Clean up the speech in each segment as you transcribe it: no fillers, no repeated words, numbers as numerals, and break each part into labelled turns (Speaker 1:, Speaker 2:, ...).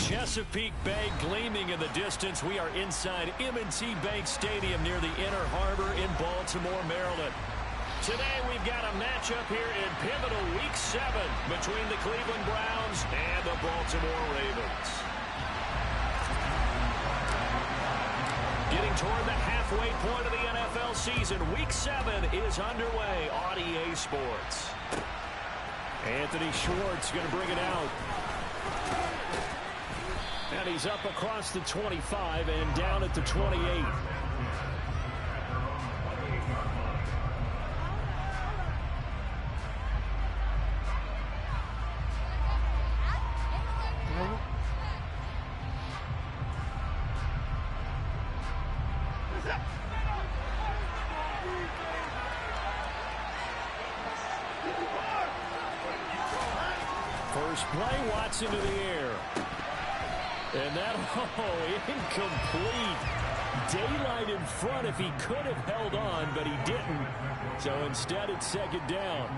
Speaker 1: Chesapeake Bay gleaming in the distance. We are inside M&T Bank Stadium near the Inner Harbor in Baltimore, Maryland. Today we've got a matchup here in pivotal Week 7 between the Cleveland Browns and the Baltimore Ravens. Getting toward the halfway point of the NFL season, Week 7 is underway on EA Sports. Anthony Schwartz going to bring it out. And he's up across the 25 and down at the 28. First play, Watson to the air. And that, incomplete. Daylight in front if he could have held on, but he didn't. So instead, it's second down.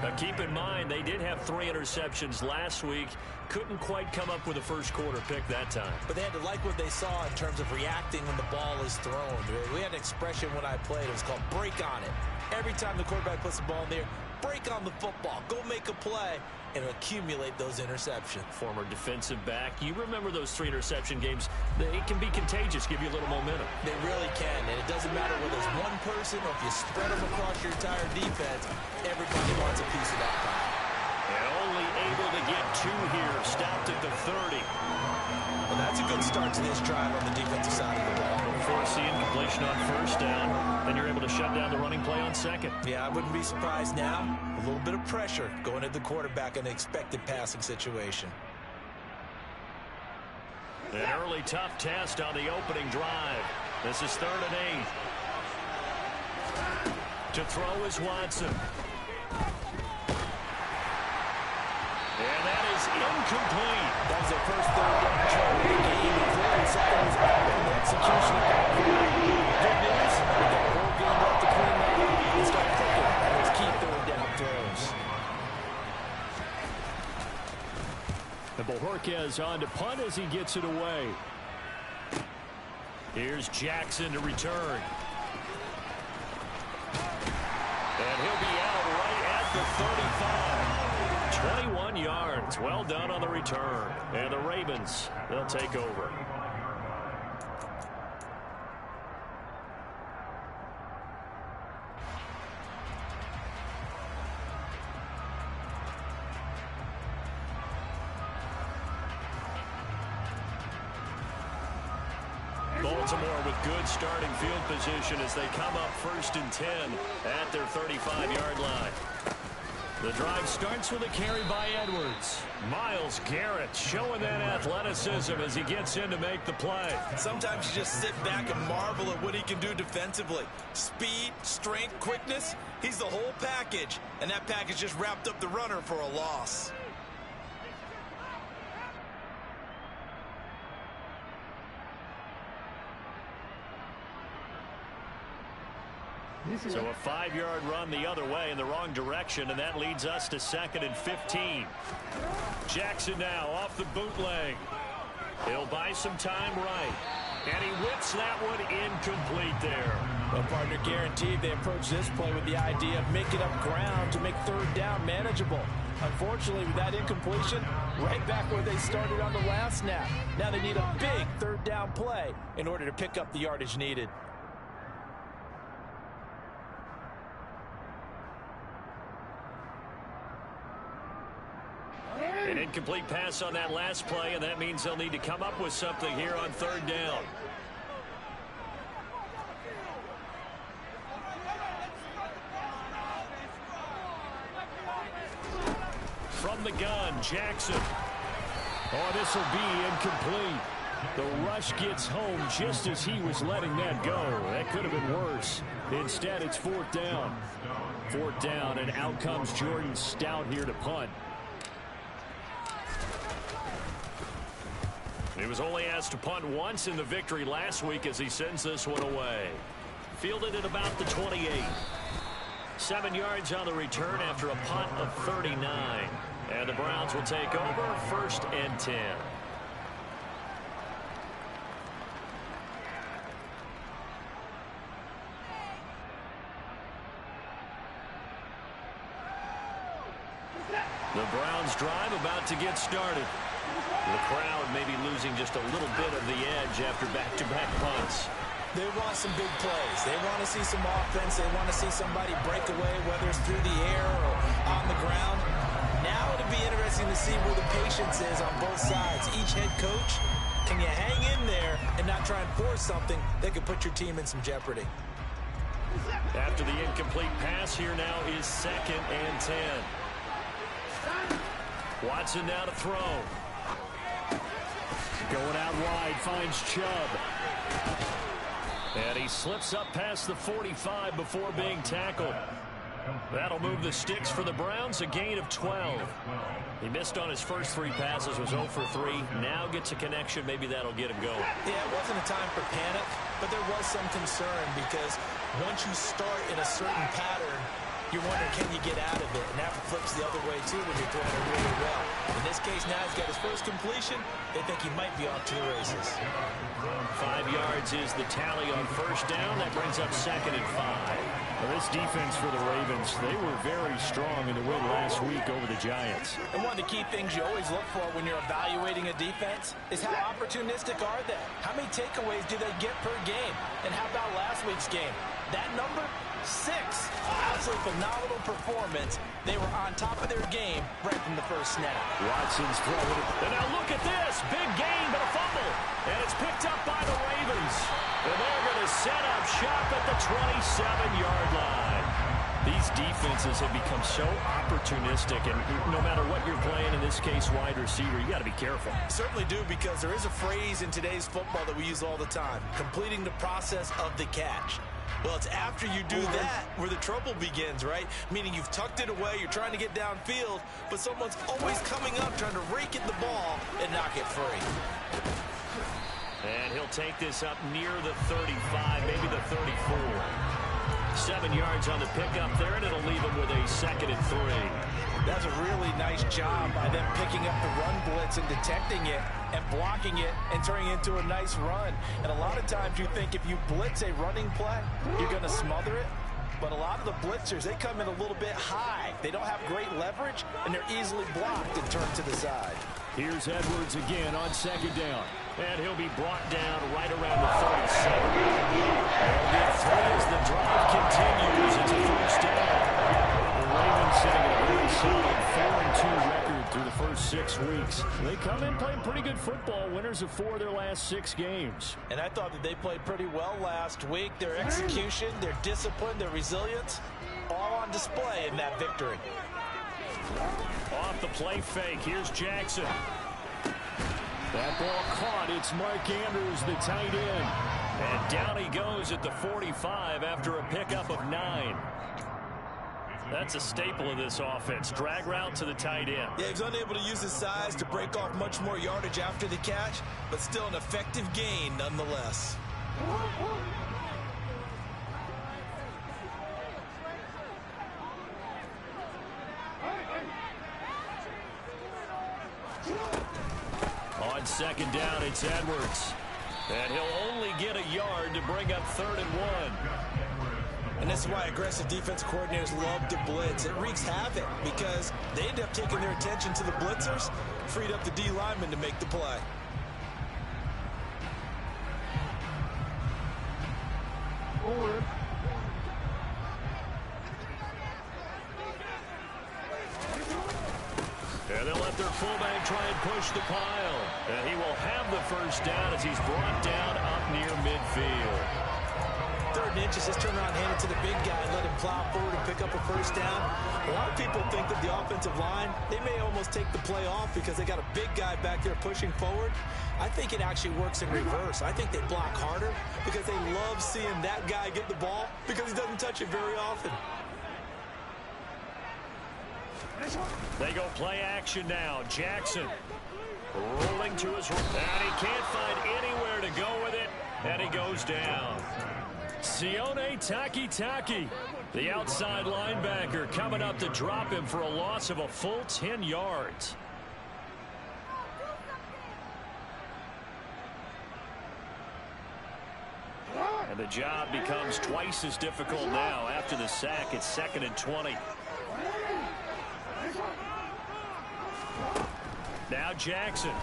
Speaker 1: Now keep in mind, they did have 3 interceptions last week. Couldn't quite come up with a first quarter pick that time.
Speaker 2: But they had to like what they saw in terms of reacting when the ball is thrown. We had an expression when I played. It was called break on it. Every time the quarterback puts the ball in there, break on the football. Go make a play and accumulate those interceptions.
Speaker 1: Former defensive back. You remember those 3 interception games. It can be contagious, give you a little momentum.
Speaker 2: They really can, and it doesn't matter whether it's one person or if you spread them across your entire defense. Everybody wants a piece of that pie.
Speaker 1: And only able to get 2 here. Stopped at the 30.
Speaker 2: Well, that's a good start to this drive on the defensive side of the ball.
Speaker 1: Force the incompletion on first down. Then you're able to shut down the running play on second.
Speaker 2: Yeah, I wouldn't be surprised now. A little bit of pressure going at the quarterback in an expected passing situation.
Speaker 1: An early tough test on the opening drive. This is 3rd and 8. To throw is Watson. And that is incomplete.
Speaker 2: That was their first 3rd down try of the game. And clearly something was off in the execution of that play. Good news, we got the whole game left to clean that up and start cooking on those key 3rd down throws.
Speaker 1: And Bojorquez on to punt as he gets it away. Here's Jackson to return. And he'll be out right at the 35. 21 yards. Well done on the return. And the Ravens, they'll take over. Baltimore with good starting field position as they come up 1st and 10 at their 35-yard line. The drive starts with a carry by Edwards. Myles Garrett showing that athleticism as he gets in to make the play.
Speaker 2: Sometimes you just sit back and marvel at what he can do defensively. Speed, strength, quickness, he's the whole package. And that package just wrapped up the runner for a loss.
Speaker 1: So a 5-yard run the other way in the wrong direction, and that leads us to 2nd and 15. Jackson now off the bootleg. He'll buy some time right. And he whips that one incomplete there.
Speaker 2: Well, partner, guaranteed they approach this play with the idea of making up ground to make 3rd down manageable. Unfortunately, with that incompletion, right back where they started on the last snap. Now they need a big 3rd down play in order to pick up the yardage needed.
Speaker 1: An incomplete pass on that last play, and that means they'll need to come up with something here on 3rd down. From the gun, Jackson. Oh, this will be incomplete. The rush gets home just as he was letting that go. That could have been worse. Instead, it's 4th down. 4th down, and out comes Jordan Stout here to punt. He was only asked to punt once in the victory last week as he sends this one away. Fielded at about the 28. 7 yards on the return after a punt of 39. And the Browns will take over 1st and 10. Ravens drive about to get started. The crowd may be losing just a little bit of the edge after back-to-back punts.
Speaker 2: They want some big plays. They want to see some offense. They want to see somebody break away, whether it's through the air or on the ground. Now it'll be interesting to see where the patience is on both sides. Each head coach, can you hang in there and not try and force something that could put your team in some jeopardy?
Speaker 1: After the incomplete pass, here now is 2nd and 10. Watson now to throw. Going out wide, finds Chubb. And he slips up past the 45 before being tackled. That'll move the sticks for the Browns, a gain of 12. He missed on his first 3 passes, was 0 for 3. Now gets a connection. Maybe that'll get him going.
Speaker 2: Yeah, it wasn't a time for panic, but there was some concern because once you start in a certain pattern, you're wondering, can you get out of it? And that flips the other way, too, when you're throwing it really well. In this case, now he's got his first completion. They think he might be off to the races.
Speaker 1: 5 yards is the tally on first down. That brings up 2nd and 5. Well, this defense for the Ravens, they were very strong in the win last week over the Giants.
Speaker 2: And one of the key things you always look for when you're evaluating a defense is how opportunistic are they? How many takeaways do they get per game? And how about last week's game? That number? 6. Absolutely phenomenal performance. They were on top of their game right from the first snap.
Speaker 1: Watson's throwing it. And now look at this. Big gain, but a fumble. And it's picked up by the Ravens. And they're going to set up shop at the 27-yard line. These defenses have become so opportunistic, and no matter what you're playing, in this case, wide receiver, you got to be careful.
Speaker 2: Certainly do, because there is a phrase in today's football that we use all the time, completing the process of the catch. Well, it's after you do that where the trouble begins, right? Meaning you've tucked it away, you're trying to get downfield, but someone's always coming up trying to rake at the ball and knock it free.
Speaker 1: And he'll take this up near the 35, maybe the 34. 7 yards on the pickup there, and it'll leave him with a 2nd and 3.
Speaker 2: That's a really nice job by them picking up the run blitz and detecting it and blocking it and turning it into a nice run. And a lot of times you think if you blitz a running play, you're going to smother it. But a lot of the blitzers, they come in a little bit high. They don't have great leverage, and they're easily blocked and turned to the side.
Speaker 1: Here's Edwards again on 2nd down. And he'll be brought down right around the 37. They'll get 3 as the drive continues. It's a first down. The Ravens sitting at a very solid 4-2 record through the first 6 weeks. They come in playing pretty good football, winners of 4 of their last 6 games.
Speaker 2: And I thought that they played pretty well last week. Their execution, their discipline, their resilience, all on display in that victory.
Speaker 1: Off the play fake, here's Jackson. That ball caught. It's Mark Andrews, the tight end. And down he goes at the 45 after a pickup of 9. That's a staple of this offense. Drag route to the tight end.
Speaker 2: Yeah, he's unable to use his size to break off much more yardage after the catch, but still an effective gain nonetheless.
Speaker 1: On 2nd down, it's Edwards. And he'll only get a yard to bring up 3rd and 1.
Speaker 2: And this is why aggressive defense coordinators love to blitz. It wreaks havoc because they end up taking their attention to the blitzers, freed up the D lineman to make the play.
Speaker 1: And they'll let their fullback try and push the pile. And he will have the first down as he's brought down up near midfield.
Speaker 2: 3rd and inches, just turn around, hand it to the big guy, and let him plow forward and pick up a first down. A lot of people think that the offensive line, they may almost take the play off because they got a big guy back there pushing forward. I think it actually works in reverse. I think they block harder because they love seeing that guy get the ball because he doesn't touch it very often.
Speaker 1: They go play action now. Jackson rolling to his right. And he can't find anywhere to go with it. And he goes down. Sione Takitaki, the outside linebacker, coming up to drop him for a loss of a full 10 yards. And the job becomes twice as difficult now after the sack. It's 2nd and 20. Now Jackson.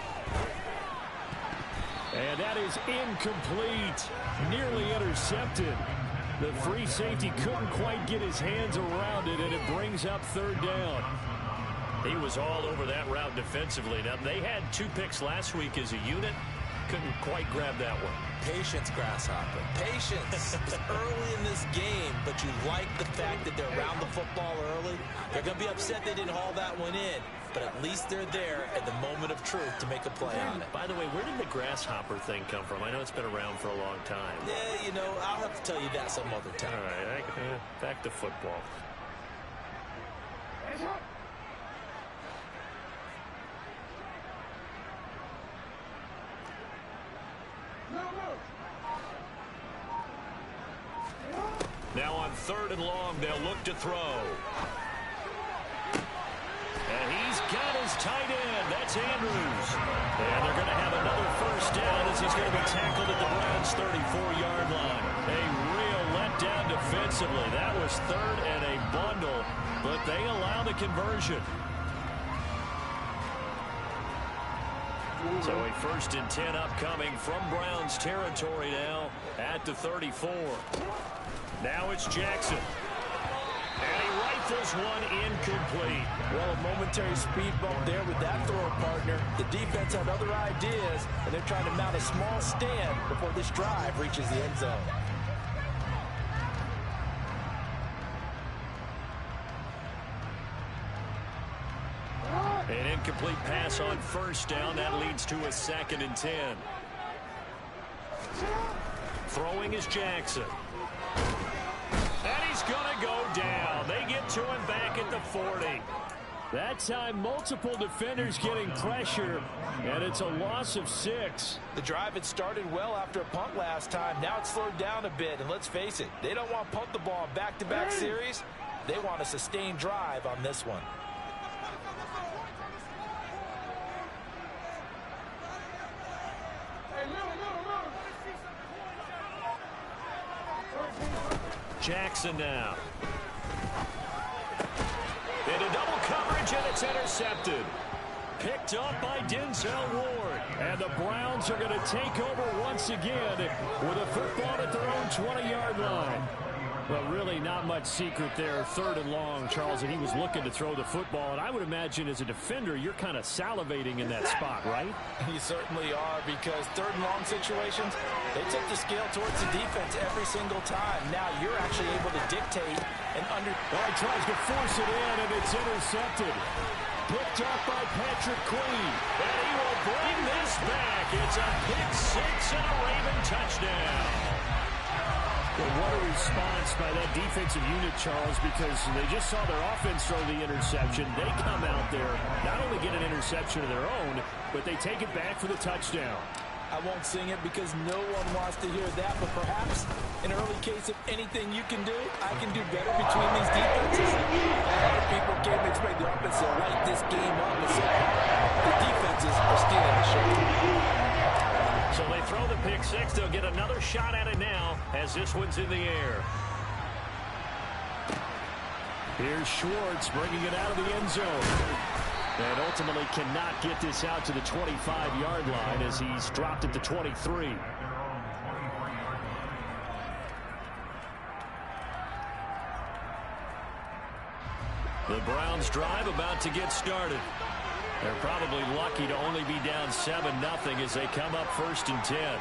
Speaker 1: And that is incomplete. Nearly intercepted. The free safety couldn't quite get his hands around it, and it brings up third down. He was all over that route defensively. Now, they had 2 picks last week as a unit. Couldn't quite grab that one.
Speaker 2: Patience, Grasshopper. Patience. It's early in this game, but you like the fact that they're around the football early. They're going to be upset they didn't haul that one in, but at least they're there at the moment of truth to make a play on it.
Speaker 1: By the way, where did the grasshopper thing come from? I know it's been around for a long time.
Speaker 2: Yeah, you know, I'll have to tell you that some other time.
Speaker 1: All right, back to football. Now on 3rd and long, they'll look to throw. And he's got his tight end. That's Andrews. And they're going to have another first down as he's going to be tackled at the Browns' 34-yard line. A real letdown defensively. That was 3rd and a bundle, but they allow the conversion. So a 1st and 10 upcoming from Browns territory now at the 34. Now it's Jackson. And he rifles one incomplete.
Speaker 2: Well, a momentary speed bump there with that throw partner. The defense had other ideas, and they're trying to mount a small stand before this drive reaches the end zone.
Speaker 1: An incomplete pass on 1st down. That leads to a 2nd and 10. Throwing is Jackson. And he's going to go down. They get to him back at the 40. That time, multiple defenders getting pressure, and it's a loss of 6.
Speaker 2: The drive had started well after a punt last time. Now it's slowed down a bit, and let's face it, they don't want to punt the ball in back-to-back series. They want a sustained drive on this one.
Speaker 1: Jackson now. Into double coverage, and it's intercepted. Picked up by Denzel Ward. And the Browns are going to take over once again with a football at their own 20-yard line. But really not much secret there. 3rd and long, Charles, and he was looking to throw the football. And I would imagine as a defender, you're kind of salivating in that spot, right?
Speaker 2: You certainly are, because 3rd and long situations, they tip the scale towards the defense every single time. Now you're actually able to dictate and under...
Speaker 1: Well, he tries to force it in, and it's intercepted. Picked up by Patrick Queen. And he will bring this back. It's a pick 6 and a Raven touchdown. Well, what a response by that defensive unit, Charles, because they just saw their offense throw the interception. They come out there, not only get an interception of their own, but they take it back for the touchdown.
Speaker 2: I won't sing it because no one wants to hear that, but perhaps in early case of anything you can do, I can do better between these defenses. A lot of people came to expect the offense to light this game up, and so the defenses are stealing the show.
Speaker 1: So they throw the pick 6. They'll get another shot at it now as this one's in the air. Here's Schwartz bringing it out of the end zone. And ultimately cannot get this out to the 25-yard line as he's dropped at the 23. The Browns drive about to get started. They're probably lucky to only be down 7-0 as they come up 1st and 10.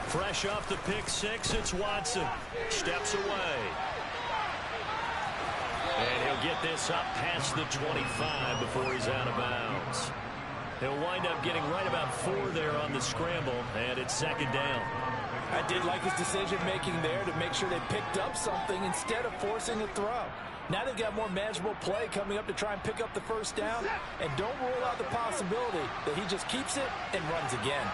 Speaker 1: Fresh off the pick 6, it's Watson. Steps away. And he'll get this up past the 25 before he's out of bounds. He'll wind up getting right about 4 there on the scramble, and it's 2nd down.
Speaker 2: I did like his decision-making there to make sure they picked up something instead of forcing a throw. Now they've got more manageable play coming up to try and pick up the 1st down, and don't rule out the possibility that he just keeps it and runs again.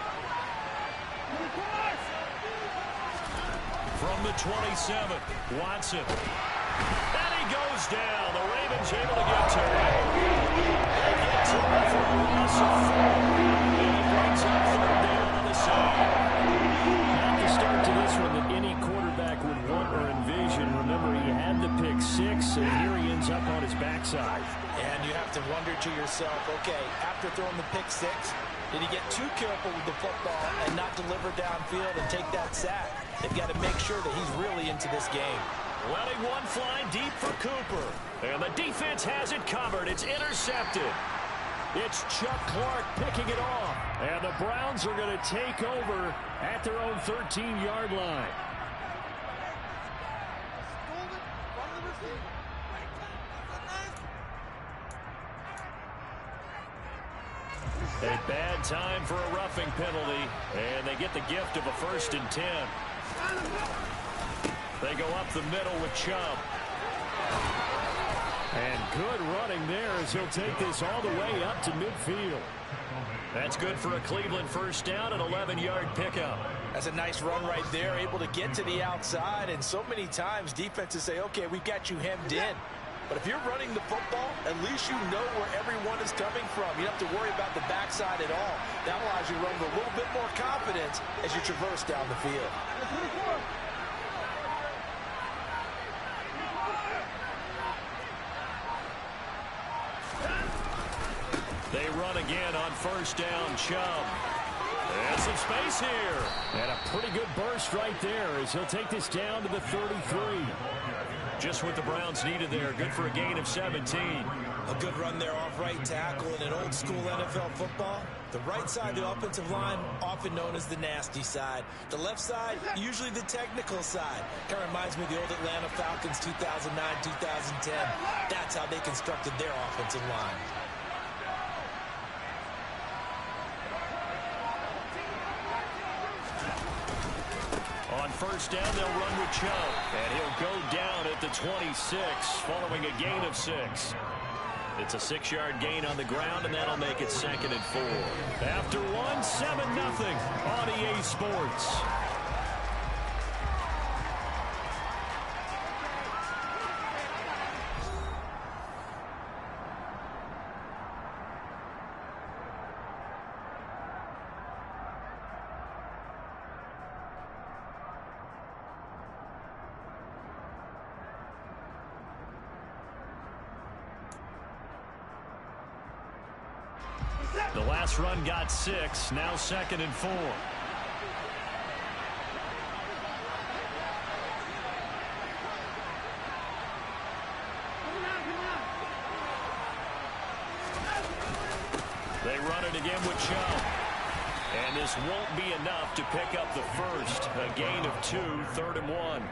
Speaker 1: From the 27, Watson. And he goes down. The Ravens able to get to him. They get to him for a loss of 4. And he brings up 3rd down on the side. Not the start to this one that any quarterback would want or envision. Remember, he had the pick 6. so here he ends up on his backside.
Speaker 2: And you have to wonder to yourself, okay, after throwing the pick six, did he get too careful with the football and not deliver downfield and take that sack? They've got to make sure that he's really into this game.
Speaker 1: Letting one fly deep for Cooper. And the defense has it covered. It's intercepted. It's Chuck Clark picking it off. And the Browns are going to take over at their own 13-yard line. A bad time for a roughing penalty, and they get the gift of a 1st and 10. They go up the middle with Chubb. And good running there as he'll take this all the way up to midfield. That's good for a Cleveland 1st down, an 11-yard pickup.
Speaker 2: That's a nice run right there, able to get to the outside, and so many times defenses say, okay, we've got you hemmed in. But if you're running the football, at least you know where everyone is coming from. You don't have to worry about the backside at all. That allows you to run with a little bit more confidence as you traverse down the field.
Speaker 1: They run again on 1st down, Chubb. And some space here. And a pretty good burst right there as he'll take this down to the 33. Just what the Browns needed there. Good for a gain of 17.
Speaker 2: A good run there off right tackle in an old-school NFL football. The right side of the offensive line, often known as the nasty side. The left side, usually the technical side. Kind of reminds me of the old Atlanta Falcons 2009-2010. That's how they constructed their offensive line.
Speaker 1: On 1st down, they'll run with Chubb. And he'll go down at the 26, following a gain of 6. It's a 6-yard gain on the ground, and that'll make it 2nd and 4. After one, 7-0 on EA Sports. The last run got 6, now 2nd and 4. They run it again with Chubb. And this won't be enough to pick up the 1st. A gain of 2, 3rd and 1.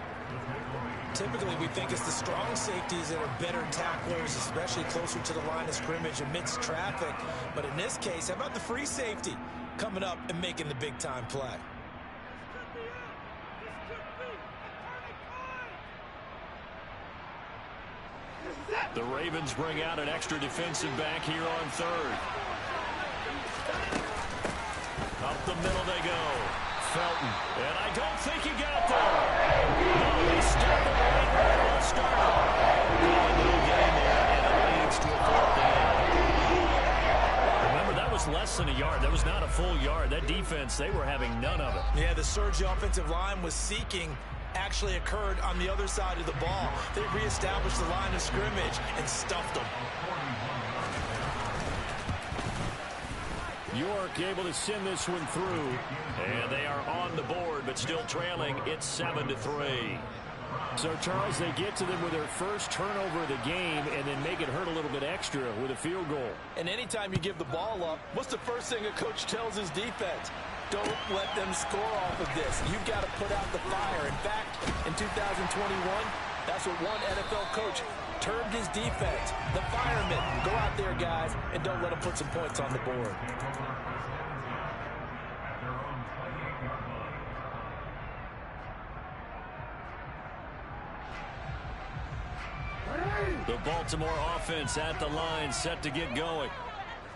Speaker 2: Typically, we think it's the strong safeties that are better tacklers, especially closer to the line of scrimmage amidst traffic. But in this case, how about the free safety coming up and making the big-time play?
Speaker 1: The Ravens bring out an extra defensive back here on 3rd. Up the middle they go. Felton. And I don't think he got there. No, he stopped it right where it all started. A little game there, and it leads to a 4th down. Remember, that was less than a yard. That was not a full yard. That defense, they were having none of it.
Speaker 2: Yeah, the surge the offensive line was seeking actually occurred on the other side of the ball. They reestablished the line of scrimmage and stuffed them.
Speaker 1: York able to send this one through, and they are on the board, but still trailing. It's 7-3. So, Charles, they get to them with their first turnover of the game and then make it hurt a little bit extra with a field goal.
Speaker 2: And anytime you give the ball up, what's the first thing a coach tells his defense? Don't let them score off of this. You've got to put out the fire. In fact, in 2021, that's what one NFL coach termed his defense. The firemen. Go out there, guys, and don't let them put some points on the board.
Speaker 1: The Baltimore offense at the line, set to get going.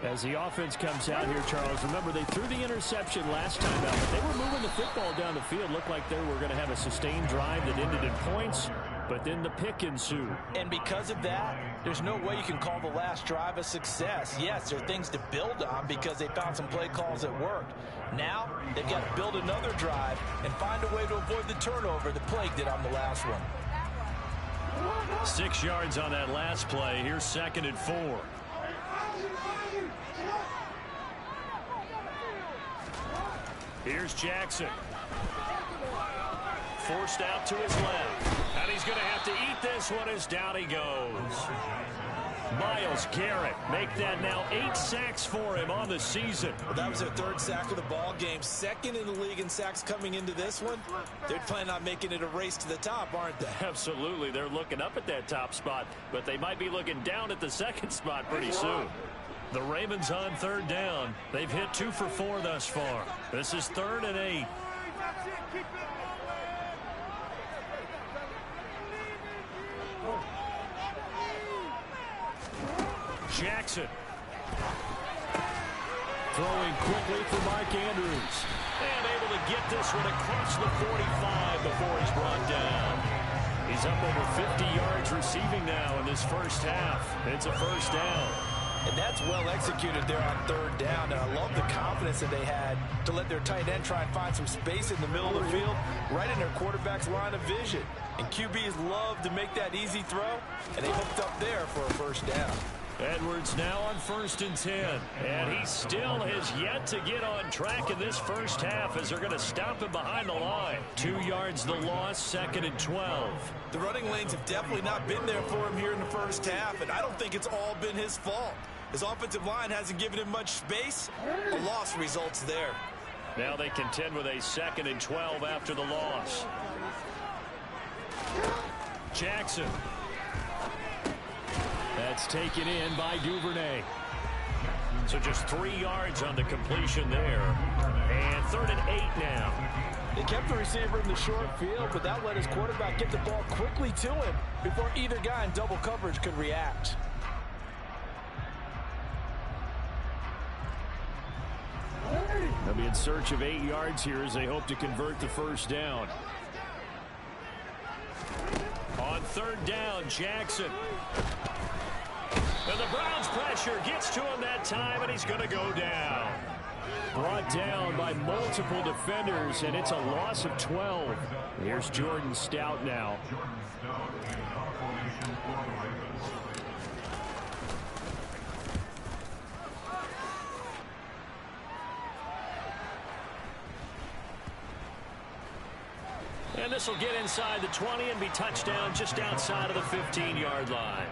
Speaker 1: As the offense comes out here, Charles, remember they threw the interception last time out, but they were moving the football down the field. Looked like they were going to have a sustained drive that ended in points, but then the pick ensued.
Speaker 2: And because of that, there's no way you can call the last drive a success. Yes, there are things to build on because they found some play calls that worked. Now, they've got to build another drive and find a way to avoid the turnover that plagued it on the last one.
Speaker 1: 6 yards on that last play. Here's 2nd and 4. Here's Jackson. Forced out to his left. And he's going to have to eat this one as down he goes. Myles Garrett make that now 8 sacks for him on the season.
Speaker 2: Well, that was their 3rd sack of the ball game. 2nd in the league in sacks coming into this one. They're planning on making it a race to the top, aren't they?
Speaker 1: Absolutely. They're looking up at that top spot, but they might be looking down at the 2nd spot pretty soon. The Ravens on 3rd down. They've hit 2 for 4 thus far. This is 3rd and 8. Jackson. Throwing quickly for Mark Andrews. And able to get this one across the 45 before he's brought down. He's up over 50 yards receiving now in this first half. It's a first down.
Speaker 2: And that's well executed there on 3rd down. And I love the confidence that they had to let their tight end try and find some space in the middle of the field, right in their quarterback's line of vision. And QBs love to make that easy throw, and they hooked up there for a first down.
Speaker 1: Edwards now on 1st and 10. And he still has yet to get on track in this first half as they're going to stop him behind the line. 2 yards the loss, 2nd and 12.
Speaker 2: The running lanes have definitely not been there for him here in the first half, and I don't think it's all been his fault. His offensive line hasn't given him much space. A loss results there.
Speaker 1: Now they contend with a 2nd and 12 after the loss. Jackson. That's taken in by Duvernay. So just 3 yards on the completion there. And 3rd and 8 now.
Speaker 2: They kept the receiver in the short field, but that let his quarterback get the ball quickly to him before either guy in double coverage could react.
Speaker 1: They'll be in search of 8 yards here as they hope to convert the first down. On 3rd down, Jackson. And the Browns' pressure gets to him that time, and he's going to go down. Brought down by multiple defenders, and it's a loss of 12. Here's Jordan Stout now. And this will get inside the 20 and be touchdown just outside of the 15-yard line.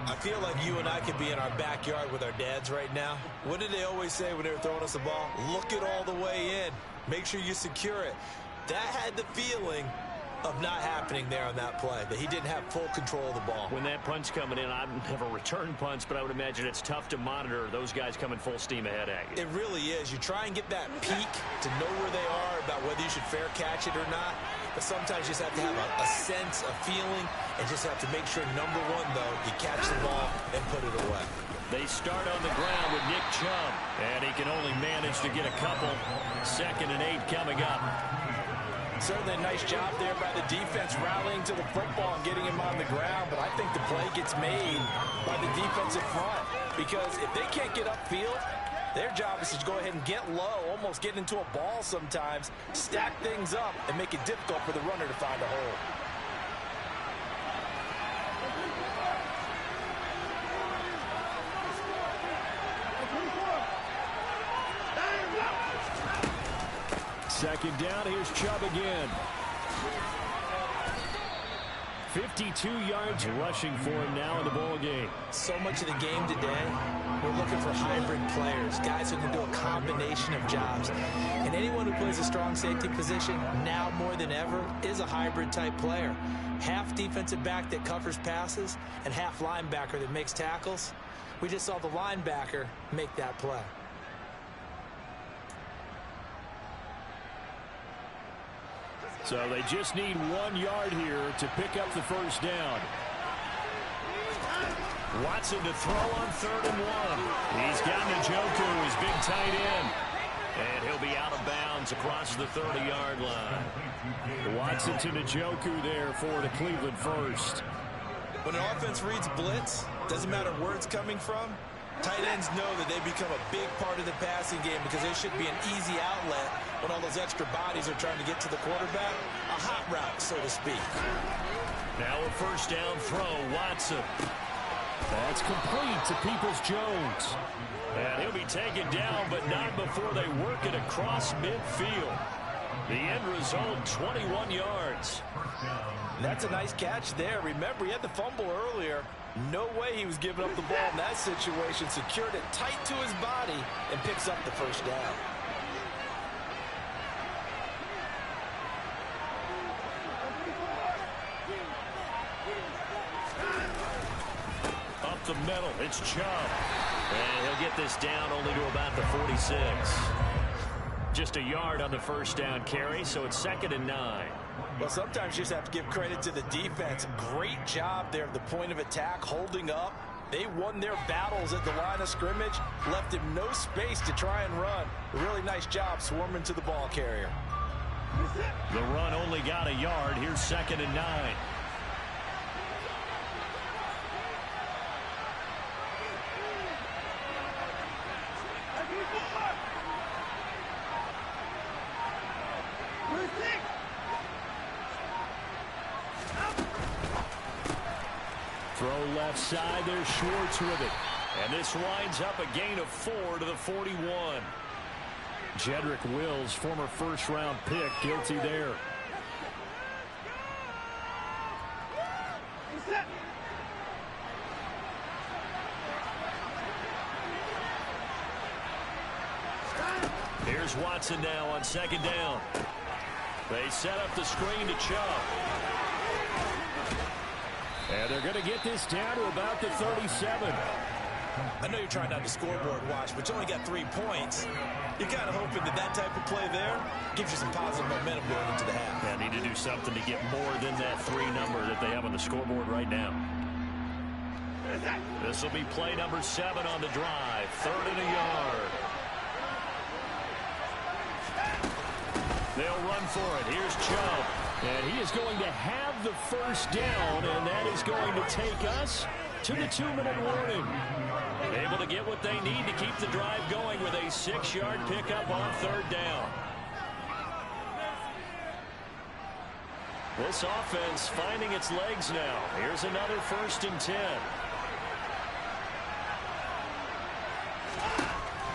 Speaker 2: I feel like you and I could be in our backyard with our dads right now. What did they always say when they were throwing us the ball? Look it all the way in. Make sure you secure it. That had the feeling of not happening there on that play, that he didn't have full control of the ball.
Speaker 1: When that punt's coming in, I never return punts, but I would imagine it's tough to monitor those guys coming full steam ahead at you.
Speaker 2: It really is. You try and get that peek to know where they are, about whether you should fair catch it or not. But sometimes you just have to have a sense, a feeling, and just have to make sure, number one, though, you catch the ball and put it away.
Speaker 1: They start on the ground with Nick Chubb, and he can only manage to get a couple. 2nd and 8 coming up.
Speaker 2: Certainly a nice job there by the defense rallying to the football and getting him on the ground, but I think the play gets made by the defensive front, because if they can't get upfield, their job is to go ahead and get low, almost get into a ball sometimes, stack things up, and make it difficult for the runner to find a hole.
Speaker 1: Second down, here's Chubb again. 52 yards rushing for him now in the ball game.
Speaker 2: So much of the game today, we're looking for hybrid players, guys who can do a combination of jobs. And anyone who plays a strong safety position, now more than ever, is a hybrid type player. Half defensive back that covers passes and half linebacker that makes tackles. We just saw the linebacker make that play.
Speaker 1: So they just need 1 yard here to pick up the first down. Watson to throw on 3rd and 1. He's got Njoku, his big tight end. And he'll be out of bounds across the 30-yard line. Watson to Njoku there for the Cleveland first.
Speaker 2: When an offense reads blitz, doesn't matter where it's coming from, tight ends know that they become a big part of the passing game because they should be an easy outlet when all those extra bodies are trying to get to the quarterback. A hot route, so to speak.
Speaker 1: Now a first down throw, Watson. That's complete to Peoples-Jones. And he'll be taken down, but not before they work it across midfield. The end result, 21 yards.
Speaker 2: That's a nice catch there. Remember, he had the fumble earlier. No way he was giving up the ball in that situation. Secured it tight to his body and picks up the first down.
Speaker 1: Up the middle, it's Chubb. And he'll get this down only to about the 46. Just a yard on the first down carry, so it's 2nd and 9.
Speaker 2: Well, sometimes you just have to give credit to the defense. Great job there at the point of attack, holding up. They won their battles at the line of scrimmage, left him no space to try and run. A really nice job swarming to the ball carrier.
Speaker 1: The run only got a yard. Here's 2nd and 9. Throw left side, there's Schwartz with it. And this winds up a gain of 4 to the 41. Jedrick Wills, former first-round pick, guilty there. Here's Watson now on 2nd down. They set up the screen to Chubb. And they're going to get this down to about the 37.
Speaker 2: I know you're trying not to scoreboard watch, but you only got 3 points. You're kind of hoping that that type of play there gives you some positive momentum going into the half.
Speaker 1: Yeah, need to do something to get more than that 3 number that they have on the scoreboard right now. This will be play number 7 on the drive. 3rd and a yard. They'll run for it. Here's Chubb. And he is going to have the first down, and that is going to take us to the 2-minute warning. Able to get what they need to keep the drive going with a 6-yard pickup on 3rd down. This offense finding its legs now. Here's another 1st and 10.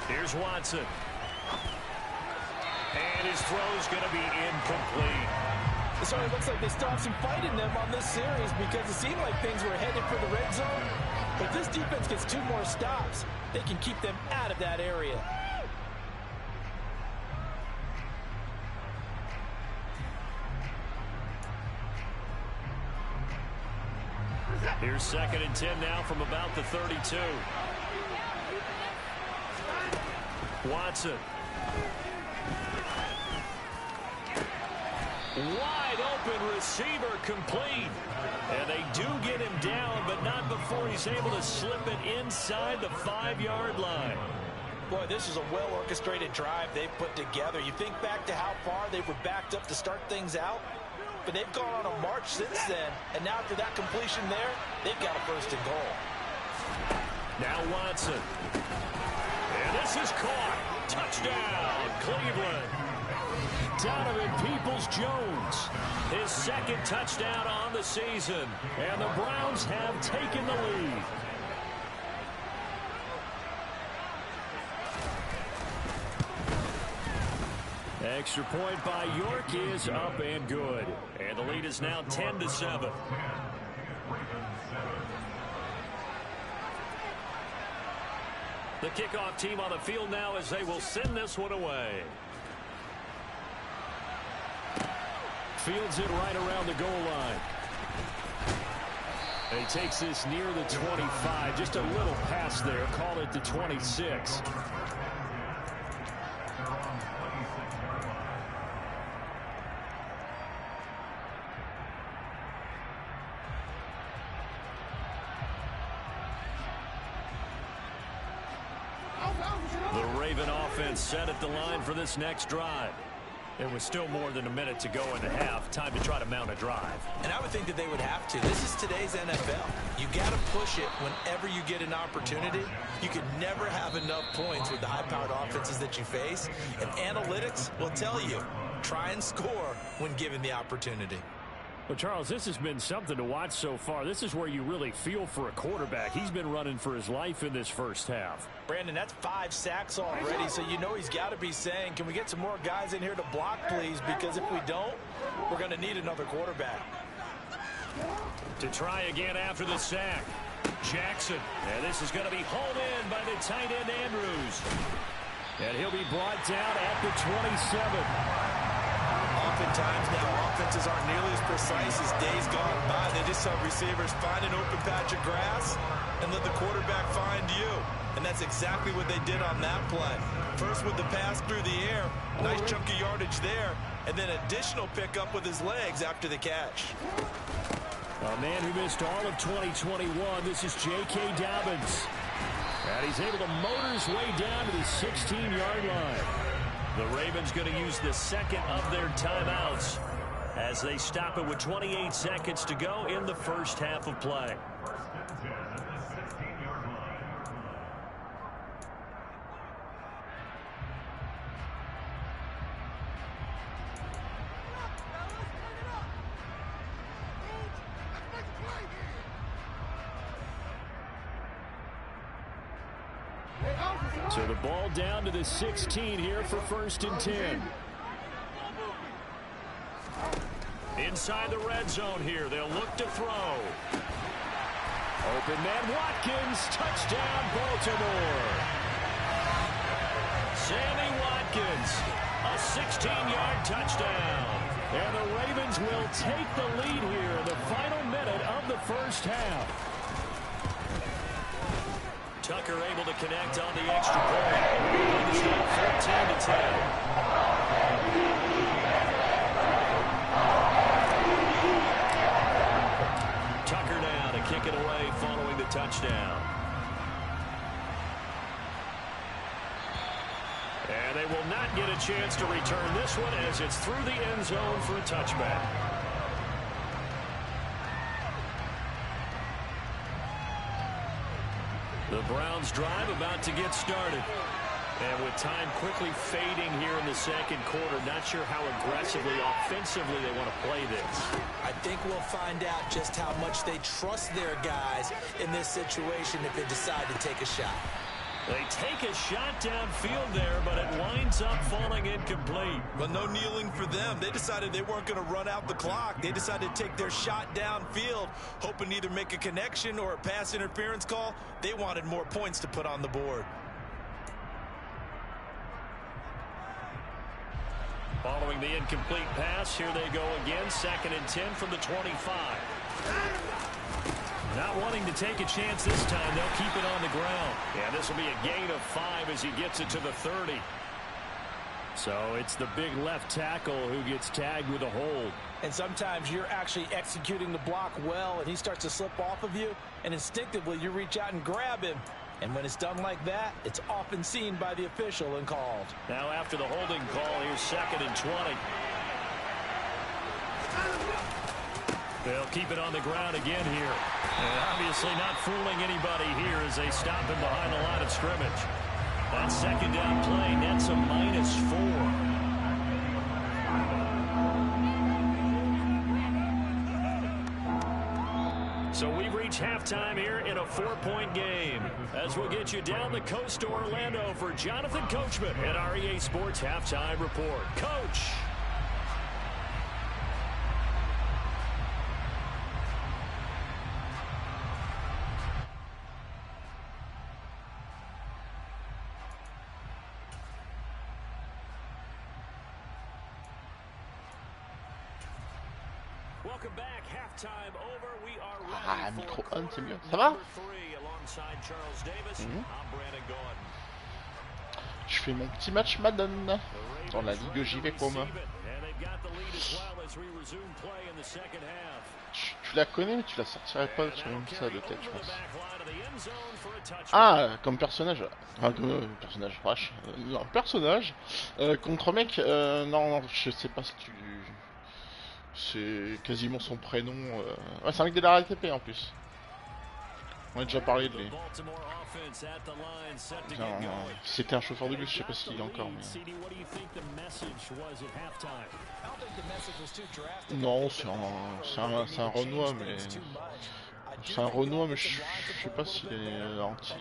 Speaker 1: Here's Watson. And his throw's going to be incomplete.
Speaker 2: It certainly looks like they still have some fight in them on this series because it seemed like things were headed for the red zone. But if this defense gets 2 more stops, they can keep them out of that area.
Speaker 1: Here's 2nd and 10 now from about the 32. Watson. Wide open receiver complete. And they do get him down, but not before he's able to slip it inside the 5-yard line.
Speaker 2: Boy, this is a well-orchestrated drive they've put together. You think back to how far they were backed up to start things out, but they've gone on a march since then. And now after that completion there, they've got a 1st and goal.
Speaker 1: Now Watson. And this is caught. Touchdown, Cleveland. Donovan Peoples-Jones, his 2nd touchdown on the season, and the Browns have taken the lead. Extra point by York is up and good, and the lead is now 10-7. The kickoff team on the field now as they will send this one away. Fields it right around the goal line. And he takes this near the 25. Just a little pass there. Call it the 26. The Raven offense set at the line for this next drive. There was still more than a minute to go in the half. Time to try to mount a drive.
Speaker 2: And I would think that they would have to. This is today's NFL. You got to push it whenever you get an opportunity. You can never have enough points with the high-powered offenses that you face. And analytics will tell you, try and score when given the opportunity.
Speaker 1: Well, Charles, this has been something to watch so far. This is where you really feel for a quarterback. He's been running for his life in this first half.
Speaker 2: Brandon, that's 5 sacks already, so you know he's got to be saying, can we get some more guys in here to block, please? Because if we don't, we're going to need another quarterback.
Speaker 1: To try again after the sack. Jackson. And this is going to be hauled in by the tight end Andrews. And he'll be brought down at the 27.
Speaker 2: Oftentimes now, offenses aren't nearly as precise as days gone by. They just have receivers find an open patch of grass and let the quarterback find you. And that's exactly what they did on that play. First with the pass through the air, nice chunk of yardage there, and then additional pickup with his legs after the catch.
Speaker 1: A man who missed all of 2021, this is J.K. Dobbins. And he's able to motor his way down to the 16-yard line. The Ravens going to use the second of their timeouts as they stop it with 28 seconds to go in the first half of play. So the ball down to the 16 here for 1st and 10. Inside the red zone here. They'll look to throw. Open man Watkins. Touchdown Baltimore. Sammy Watkins. A 16-yard touchdown. And the Ravens will take the lead here in the final minute of the first half. Tucker able to connect on the extra point. It's now 14-10. Tucker now to kick it away following the touchdown. And they will not get a chance to return this one as it's through the end zone for a touchback. The Browns drive about to get started. And with time quickly fading here in the second quarter, not sure how aggressively, offensively they want to play this.
Speaker 2: I think we'll find out just how much they trust their guys in this situation if they decide to take a shot.
Speaker 1: They take a shot downfield there, but it winds up falling incomplete.
Speaker 2: But no kneeling for them. They decided they weren't going to run out the clock. They decided to take their shot downfield, hoping to either make a connection or a pass interference call. They wanted more points to put on the board.
Speaker 1: Following the incomplete pass, here they go again. 2nd and 10 from the 25. Not wanting to take a chance this time. They'll keep it on the ground. Yeah, this will be a gain of 5 as he gets it to the 30. So it's the big left tackle who gets tagged with a hold.
Speaker 2: And sometimes you're actually executing the block well, and he starts to slip off of you, and instinctively you reach out and grab him. And when it's done like that, it's often seen by the official and called.
Speaker 1: Now after the holding call, here's 2nd and 20. They'll keep it on the ground again here. And obviously not fooling anybody here as they stop him behind the line of scrimmage. That 2nd down play nets a -4. So we've reached halftime here in a 4-point game. As we'll get you down the coast to Orlando for Jonathan Coachman at our EA Sports Halftime Report. Coach. Welcome back. Halftime over. We are ready
Speaker 3: micro
Speaker 1: for
Speaker 3: 1, c'est mieux. Ça
Speaker 1: quarter
Speaker 3: va?
Speaker 1: number 3 alongside Charles Davis. I'm Brandon Gordon.
Speaker 3: Je fais mon petit match Madden dans la Ligue JVCom. Tu la connais, mais tu la sortirais pas sur une salle de tête, je pense. Ah, comme personnage. Enfin, comme personnage, vache. Non, personnage. Contre mec, non, je sais pas si tu... C'est quasiment son prénom. Ouais, c'est un mec de la RTP en plus. On a déjà parlé de lui. C'était un chauffeur de bus, je sais pas s'il y a encore. Mais... Non, c'est un Renoir, mais... C'est un Renoir, mais je sais pas s'il est anti...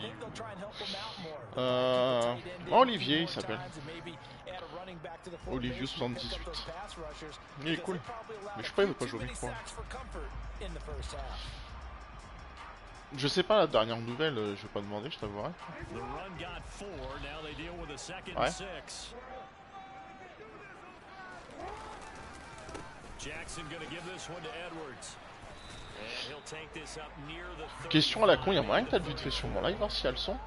Speaker 3: Olivier, il s'appelle. Olivier 78. Il est cool. Mais je sais pas, il veut pas jouer avec moi. Je sais pas la dernière nouvelle, je vais pas demander, je t'avouerai. Ouais. Question à la con, il y a moyen que t'as vite fait sur mon live, voir si elles sont.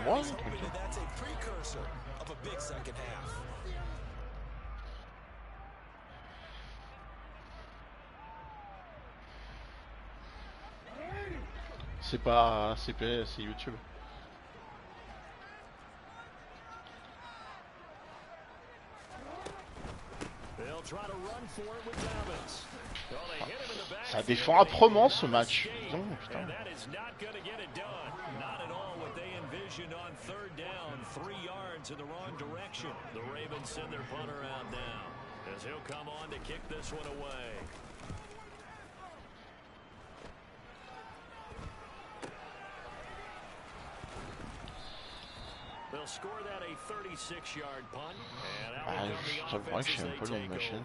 Speaker 3: Ouais, c'est pas CP, c'est YouTube. Ça défend âprement ce match. Non, putain. J'avouerais que je sais même pas le nom de ma chaîne.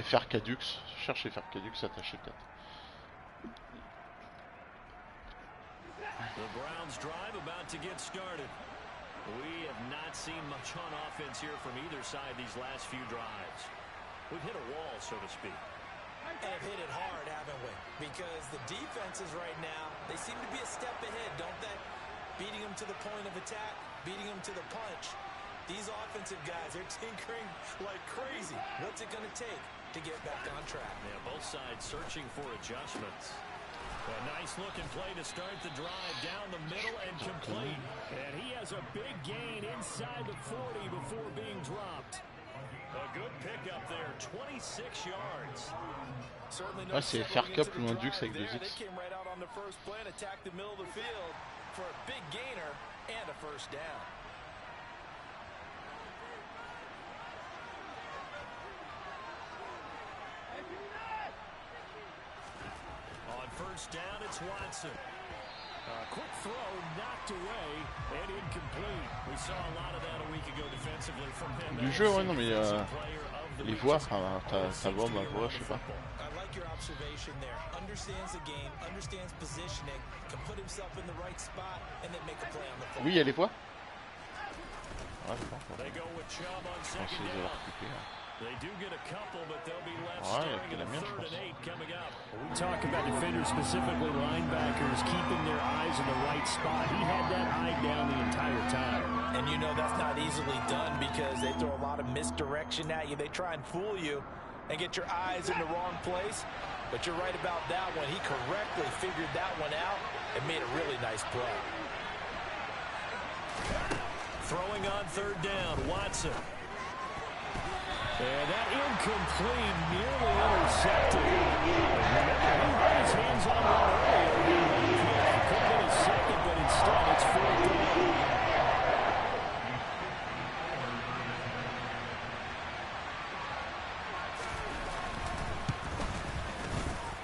Speaker 3: FR Cadux, cherche FR Cadux attaché peut-être.
Speaker 1: The Browns drive about to get started. We have not seen much on offense here from either side these last few drives. We've hit a wall, so to speak.
Speaker 2: And hit it hard, haven't we? Because the defenses right now, they seem to be a step ahead, don't they? Beating them to the point of attack, beating them to the punch. These offensive guys, they're tinkering like crazy. What's it going to take to get back on track?
Speaker 1: Yeah, both sides searching for adjustments. A nice looking play to start the drive down the middle and complete. And he has a big gain inside the 40 before being dropped. A good pickup there, 26 yards.
Speaker 3: Ah, c'est FR Cup ou un Dux avec 2X.
Speaker 2: For a big gainer and a first down.
Speaker 1: On first down, it's Watson. Quick throw, knocked away, and incomplete. We saw a lot of that a week ago defensively from him.
Speaker 3: Du jeu, ouais, non, mais les voix, enfin, ta voix, ma voix, je sais pas.
Speaker 2: I like your observation there. Understands the game, understands positioning, can put himself in the right spot, and then make a play on the football.
Speaker 3: Oui, il y a les voix. Ouais,
Speaker 1: They go with Chubb on second down. They do get a couple, but they'll be left starting in a 3rd and 8 coming up. We talk about defenders, specifically linebackers, keeping their eyes in the right spot. He had that eye down the entire time.
Speaker 2: And you know that's not easily done because they throw a lot of misdirection at you. They try and fool you and get your eyes in the wrong place. But you're right about that one. He correctly figured that one out and made a really nice play.
Speaker 1: Throwing on 3rd down, Watson. And that incomplete, nearly intercepted. Remember, he had his hands on one earlier. It could have been a second, but instead it's 4th down.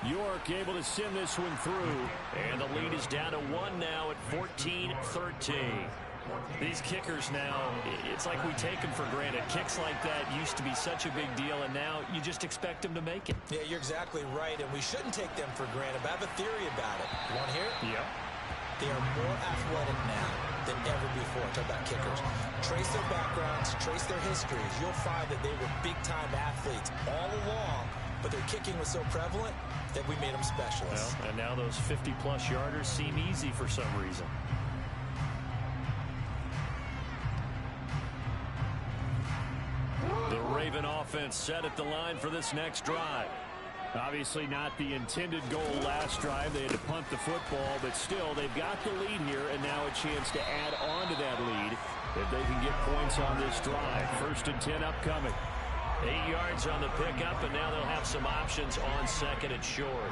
Speaker 1: York able to send this one through. And the lead is down to 1 now at 14-13. These kickers now, it's like we take them for granted. Kicks like that used to be such a big deal, and now you just expect them to make it.
Speaker 2: Yeah, you're exactly right, and we shouldn't take them for granted. But I have a theory about it. You want to hear it?
Speaker 1: Yeah.
Speaker 2: They are more athletic now than ever before. Talk about kickers. Trace their backgrounds, trace their histories. You'll find that they were big-time athletes all along, but their kicking was so prevalent that we made them specialists.
Speaker 1: Well, and now those 50-plus yarders seem easy for some reason. The Raven offense set at the line for this next drive. Obviously not the intended goal last drive. They had to punt the football, but still they've got the lead here, and now a chance to add on to that lead if they can get points on this drive. 1st and 10 upcoming. 8 yards on the pickup, and now they'll have some options on second and short.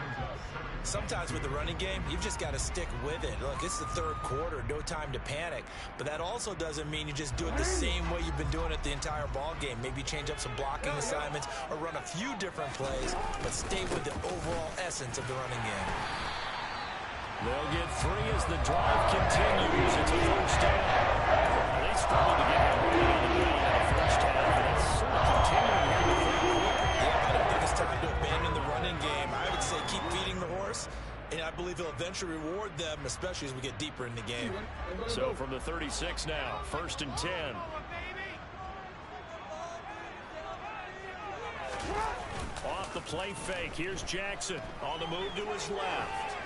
Speaker 2: Sometimes with the running game, you've just got to stick with it. Look, it's the third quarter, no time to panic. But that also doesn't mean you just do it the same way you've been doing it the entire ball game. Maybe change up some blocking assignments or run a few different plays, but stay with the overall essence of the running game.
Speaker 1: They'll get 3 as the drive continues. It's a first down. They struggled to get him going on the ground in the first half. That's sort of continuing here in the third quarter.
Speaker 2: Yeah, I don't think it's time to abandon the running game. I would say keep feeding the horse, and I believe he'll eventually reward them, especially as we get deeper in the game.
Speaker 1: So from the 36 now, 1st and 10. Off the play fake. Here's Jackson on the move to his left.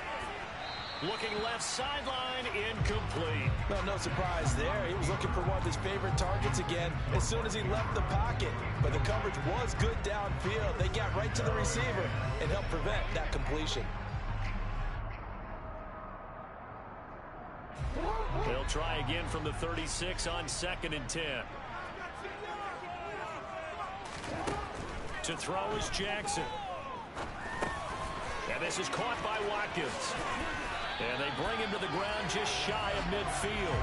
Speaker 1: Looking left sideline, incomplete.
Speaker 2: Well, no surprise there. He was looking for one of his favorite targets again as soon as he left the pocket. But the coverage was good downfield. They got right to the receiver and helped prevent that completion.
Speaker 1: They'll try again from the 36 on 2nd and 10. To throw is Jackson. And this is caught by Watkins. And they bring him to the ground just shy of midfield.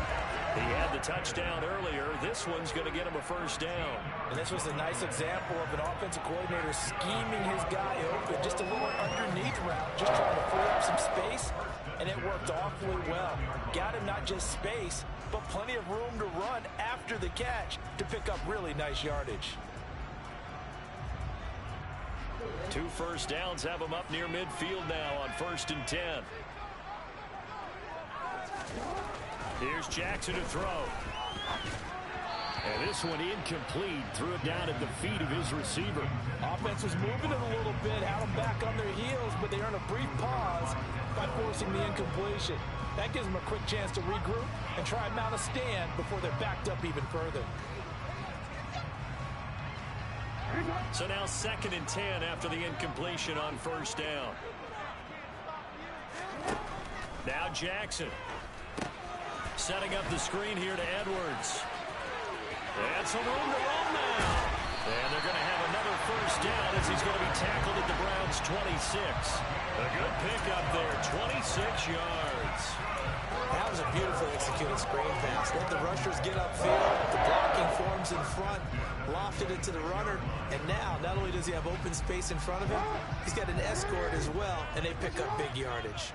Speaker 1: He had the touchdown earlier. This one's going to get him a first down.
Speaker 2: And this was a nice example of an offensive coordinator scheming his guy open. Just a little underneath route, just trying to free up some space. And it worked awfully well. Got him not just space, but plenty of room to run after the catch to pick up really nice yardage.
Speaker 1: 2 first downs have him up near midfield now on 1st and 10. Here's Jackson to throw. And this one incomplete. Threw it down at the feet of his receiver.
Speaker 2: Offense was moving it a little bit, had them back on their heels, but they earned a brief pause by forcing the incompletion. That gives them a quick chance to regroup and try and mount a stand before they're backed up even further.
Speaker 1: So now 2nd and 10 after the incompletion on 1st down. Now Jackson. Setting up the screen here to Edwards. And some room to run now. And they're going to have another first down as he's going to be tackled at the Browns' 26. A good pickup there, 26 yards.
Speaker 2: That was a beautifully executed screen pass. Let the rushers get upfield. The blocking forms in front. Lofted it to the runner. And now, not only does he have open space in front of him, he's got an escort as well, and they pick up big yardage.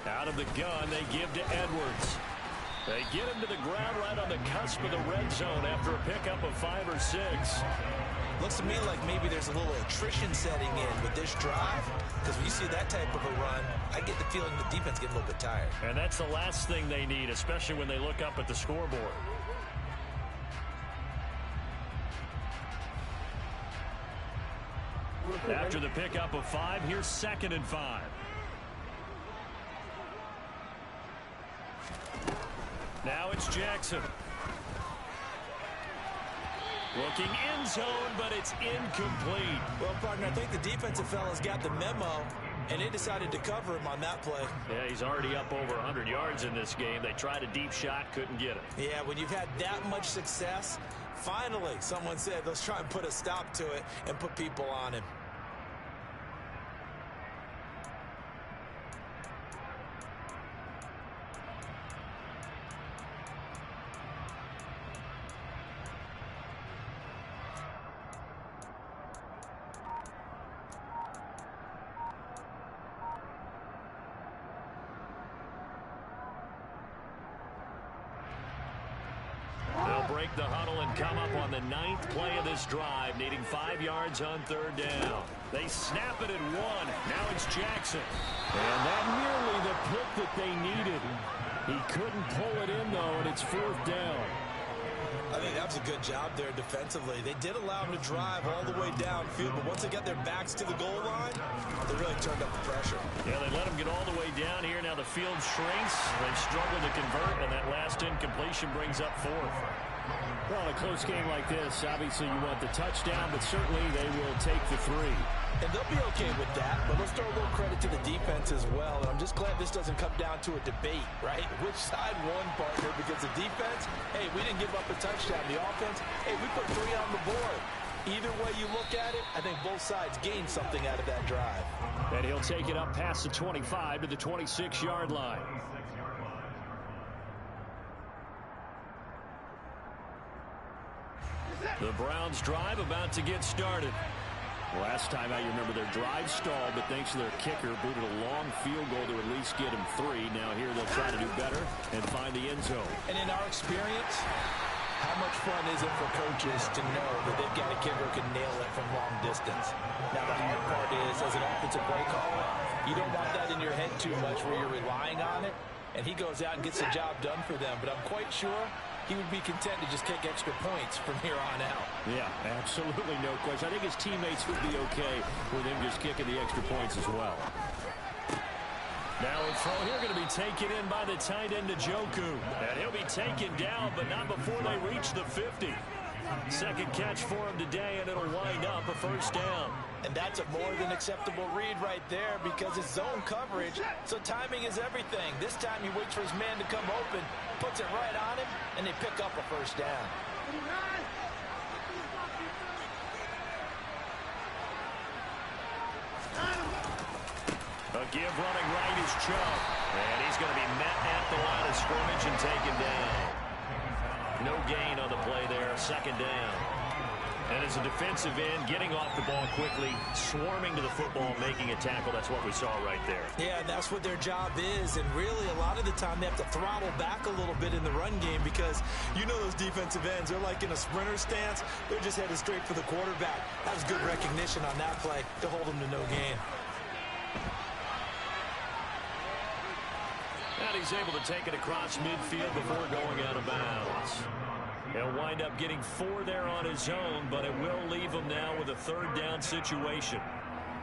Speaker 1: Out of the gun, they give to Edwards. They get him to the ground right on the cusp of the red zone after a pickup of 5 or 6.
Speaker 2: Looks to me like maybe there's a little attrition setting in with this drive, because when you see that type of a run, I get the feeling the defense gets a little bit tired.
Speaker 1: And that's the last thing they need, especially when they look up at the scoreboard. After the pickup of 5, here's 2nd and 5. Now it's Jackson. Looking end zone, but it's incomplete.
Speaker 2: Well, partner, I think the defensive fellas got the memo, and they decided to cover him on that play.
Speaker 1: Yeah, he's already up over 100 yards in this game. They tried a deep shot, couldn't get it.
Speaker 2: Yeah, when you've had that much success, finally, someone said, let's try and put a stop to it and put people on him.
Speaker 1: Break the huddle and come up on the 9th play of this drive, needing 5 yards on 3rd down. They snap it at 1. Now it's Jackson. And that nearly the pick that they needed. He couldn't pull it in, though, and it's 4th down.
Speaker 2: I think that was a good job there defensively. They did allow him to drive all the way downfield, but once they got their backs to the goal line, they really turned up the pressure.
Speaker 1: Yeah, they let him get all the way down here. Now the field shrinks. They struggle to convert, and that last incompletion brings up 4th.
Speaker 4: Well, in a close game like this, obviously you want the touchdown, but certainly they will take the 3.
Speaker 2: And they'll be okay with that, but let's throw a little credit credit to the defense as well. And I'm just glad this doesn't come down to a debate, right? Which side won, partner? Because the defense, hey, we didn't give up a touchdown. The offense, hey, we put 3 on the board. Either way you look at it, I think both sides gained something out of that drive.
Speaker 1: And he'll take it up past the 25 to the 26-yard line. The Browns drive about to get started. Last time out, you remember their drive stalled, but thanks to their kicker, booted a long field goal to at least get him 3. Now here they'll try to do better and find the end zone.
Speaker 2: And in our experience, how much fun is it for coaches to know that they've got a kicker who can nail it from long distance? Now, the hard part is, as an offensive play caller, you don't want that in your head too much where you're relying on it, and he goes out and gets the job done for them. But I'm quite sure he would be content to just kick extra points from here on out.
Speaker 1: Yeah, absolutely no question. I think his teammates would be okay with him just kicking the extra points as well. Now a throw here going to be taken in by the tight end Njoku. And he'll be taken down, but not before they reach the 50. Second catch for him today, and it'll wind up a first down.
Speaker 2: And that's a more than acceptable read right there because it's zone coverage, so timing is everything. This time he waits for his man to come open, puts it right on him, and they pick up a first down.
Speaker 1: A give running right is Chubb. And he's going to be met at the line of scrimmage and taken down. No gain on the play there, second down. And as a defensive end, getting off the ball quickly, swarming to the football, making a tackle. That's what we saw right there.
Speaker 2: Yeah, and that's what their job is. And really, a lot of the time, they have to throttle back a little bit in the run game because you know those defensive ends, they're like in a sprinter stance. They're just headed straight for the quarterback. That was good recognition on that play to hold them to no gain.
Speaker 1: And he's able to take it across midfield before going out of bounds. He'll wind up getting 4 there on his own, but it will leave him now with a third down situation.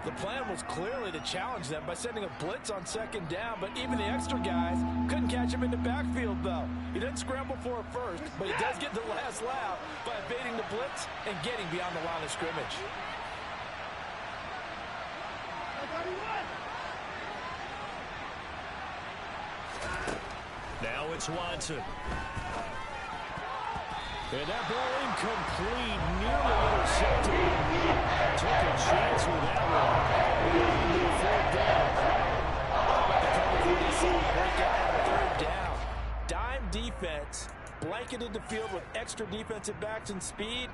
Speaker 2: The plan was clearly to challenge them by sending a blitz on second down, but even the extra guys couldn't catch him in the backfield, though. He didn't scramble for it first, but he does get the last laugh by evading the blitz and getting beyond the line of scrimmage.
Speaker 1: Now it's Watson. And that ball incomplete, nearly intercepted. Took a chance with that one. Third down. Dime defense, blanketed the field with extra defensive backs and speed,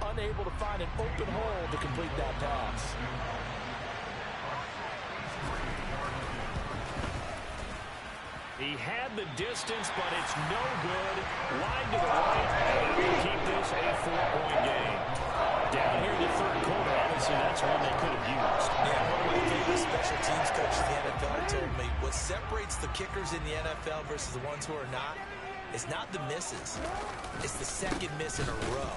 Speaker 1: unable to find an open hole to complete that pass. He had the distance, but it's no good. Wide to the right, and we'll keep this a 4-point game. Down here in the third quarter, obviously that's one they could have used.
Speaker 2: Yeah, one of my favorite special teams coaches in the NFL told me what separates the kickers in the NFL versus the ones who are not is not the misses. It's the second miss in a row.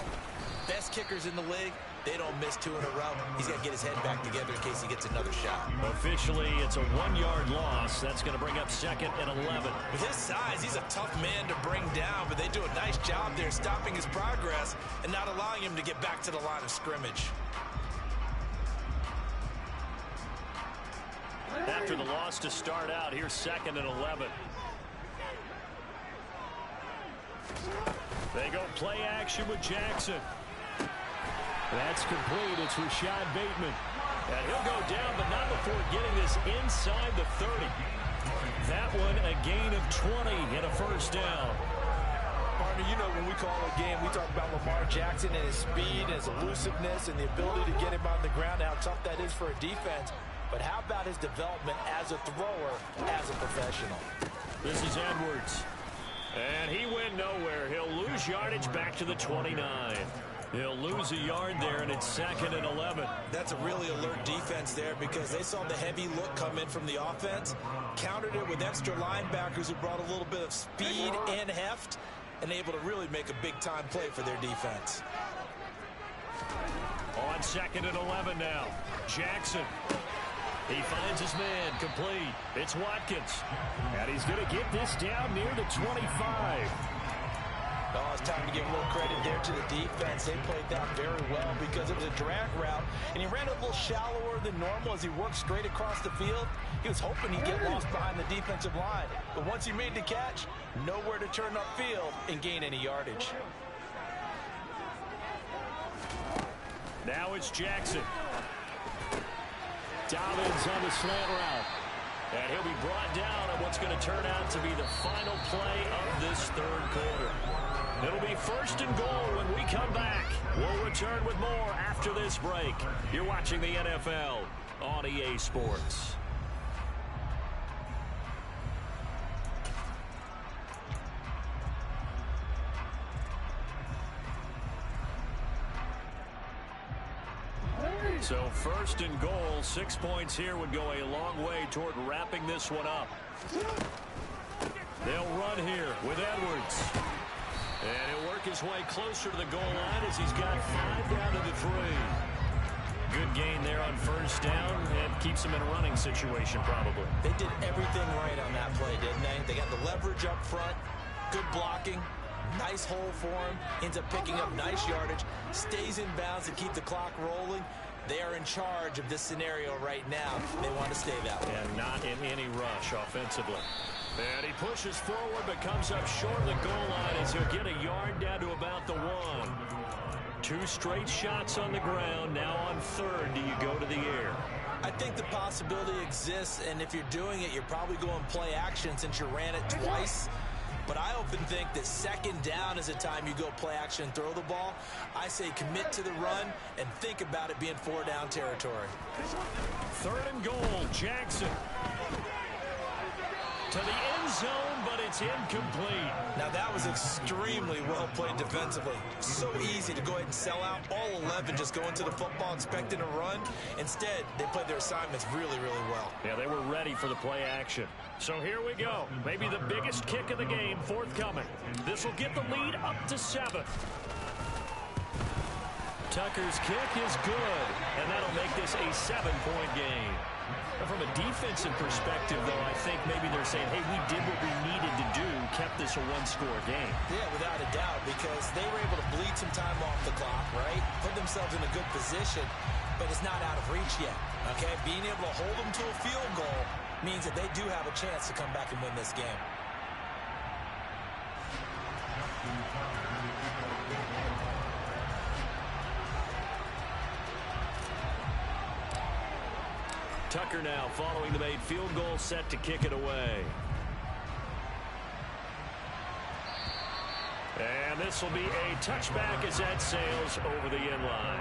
Speaker 2: Best kickers in the league, they don't miss 2 in a row. He's got to get his head back together in case he gets another shot.
Speaker 1: Officially, it's a 1-yard loss. That's going to bring up second and 11.
Speaker 2: With his size, he's a tough man to bring down, but they do a nice job there stopping his progress and not allowing him to get back to the line of scrimmage.
Speaker 1: After the loss to start out, here's second and 11. They go play action with Jackson. That's complete. It's Rashad Bateman. And he'll go down, but not before getting this inside the 30. That one a gain of 20 and a first down.
Speaker 2: Partner, you know when we call a game, we talk about Lamar Jackson and his speed and his elusiveness and the ability to get him on the ground, how tough that is for a defense. But how about his development as a thrower, as a professional?
Speaker 1: This is Edwards. And he went nowhere. He'll lose yardage back to the 29. He'll lose a yard there, and it's second and 11.
Speaker 2: That's a really alert defense there because they saw the heavy look come in from the offense, countered it with extra linebackers who brought a little bit of speed and heft, and able to really make a big-time play for their defense.
Speaker 1: On second and 11 now. Jackson. He finds his man, complete. It's Watkins. And he's going to get this down near the 25.
Speaker 2: Oh, it's time to give a little credit there to the defense. They played that very well because it was a drag route, and he ran a little shallower than normal as he worked straight across the field. He was hoping he'd get lost behind the defensive line, but once he made the catch, nowhere to turn upfield and gain any yardage.
Speaker 1: Now it's Jackson. Dobbins on the slant route. And he'll be brought down on what's going to turn out to be the final play of this third quarter. It'll be 1st and goal when we come back. We'll return with more after this break. You're watching the NFL on EA Sports. So 1st and goal, 6 points here would go a long way toward wrapping this one up. They'll run here with Edwards. And he'll work his way closer to the goal line as he's got 5 down to the 3. Good gain there on 1st down and keeps him in a running situation probably.
Speaker 2: They did everything right on that play, didn't they? They got the leverage up front, good blocking, nice hole for him, ends up picking up nice yardage, stays in bounds to keep the clock rolling. They are in charge of this scenario right now. They want to stay that way.
Speaker 1: And not in any rush offensively. And he pushes forward but comes up short of the goal line as he'll get a yard down to about the 1. 2 straight shots on the ground. Now on 3rd, do you go to the air?
Speaker 2: I think the possibility exists, and if you're doing it, you're probably going play action since you ran it twice. But I often think that 2nd down is a time you go play action and throw the ball. I say commit to the run and think about it being 4 down territory.
Speaker 1: 3rd and goal, Jackson. To the end zone, but it's incomplete.
Speaker 2: Now that was extremely well played defensively. So easy to go ahead and sell out. All 11 just go into the football expecting a run. Instead, they played their assignments really, really well.
Speaker 1: Yeah, they were ready for the play action. So here we go. Maybe the biggest kick of the game forthcoming. This will get the lead up to 7. Tucker's kick is good, and that'll make this a 7-point game. From a defensive perspective, though, I think maybe they're saying, hey, we did what we needed to do, kept this a 1-score game.
Speaker 2: Yeah, without a doubt, because they were able to bleed some time off the clock, right? Put themselves in a good position, but it's not out of reach yet, okay? Being able to hold them to a field goal means that they do have a chance to come back and win this game.
Speaker 1: Tucker now following the made field goal, set to kick it away. And this will be a touchback as that sails over the end line.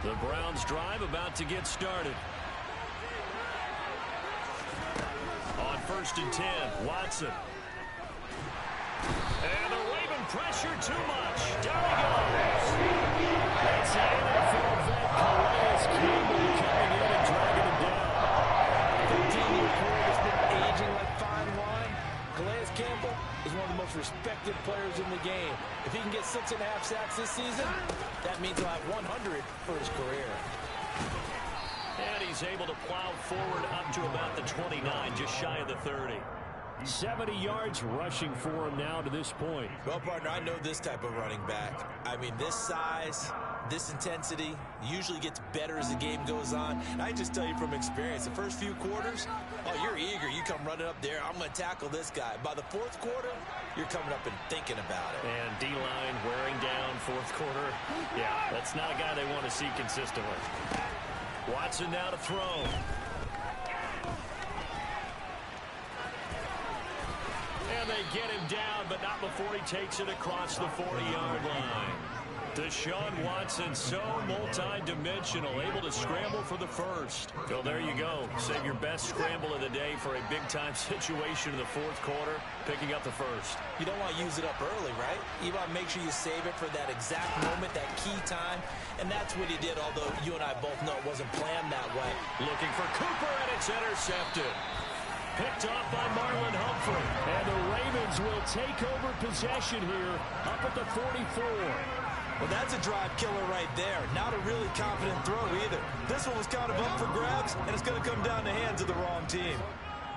Speaker 1: The Browns drive about to get started. On 1st and 10, Watson. And they're waving pressure too much. Down he goes. That's the NFL vet, Calais Campbell, coming in and dragging him down.
Speaker 2: 15-year career that's been aging like fine wine. Calais Campbell is one of the most respected players in the game. If he can get 6.5 sacks this season, that means he'll have 100 for his career.
Speaker 1: And he's able to plow forward up to about the 29, just shy of the 30. 70 yards rushing for him now to this point.
Speaker 2: Well, partner, I know this type of running back. I mean, this size, this intensity usually gets better as the game goes on. And I just tell you from experience, the first few quarters, oh, you're eager. You come running up there, I'm going to tackle this guy. By the 4th quarter, you're coming up and thinking about it.
Speaker 1: And D-line wearing down 4th quarter. Yeah, that's not a guy they want to see consistently. Watson now to throw. And they get him down, but not before he takes it across the 40-yard line. Deshaun Watson, so multi-dimensional, able to scramble for the first. Well, there you go. Save your best scramble of the day for a big-time situation in the 4th quarter, picking up the first.
Speaker 2: You don't want to use it up early, right? You want to make sure you save it for that exact moment, that key time, and that's what he did, although you and I both know it wasn't planned that way.
Speaker 1: Looking for Cooper, and it's intercepted. picked off by Marlon Humphrey. And the Ravens will take over possession here up at the 44.
Speaker 2: Well, that's a drive killer right there. Not a really confident throw either. This one was kind of up for grabs, and it's going to come down the hands of the wrong team.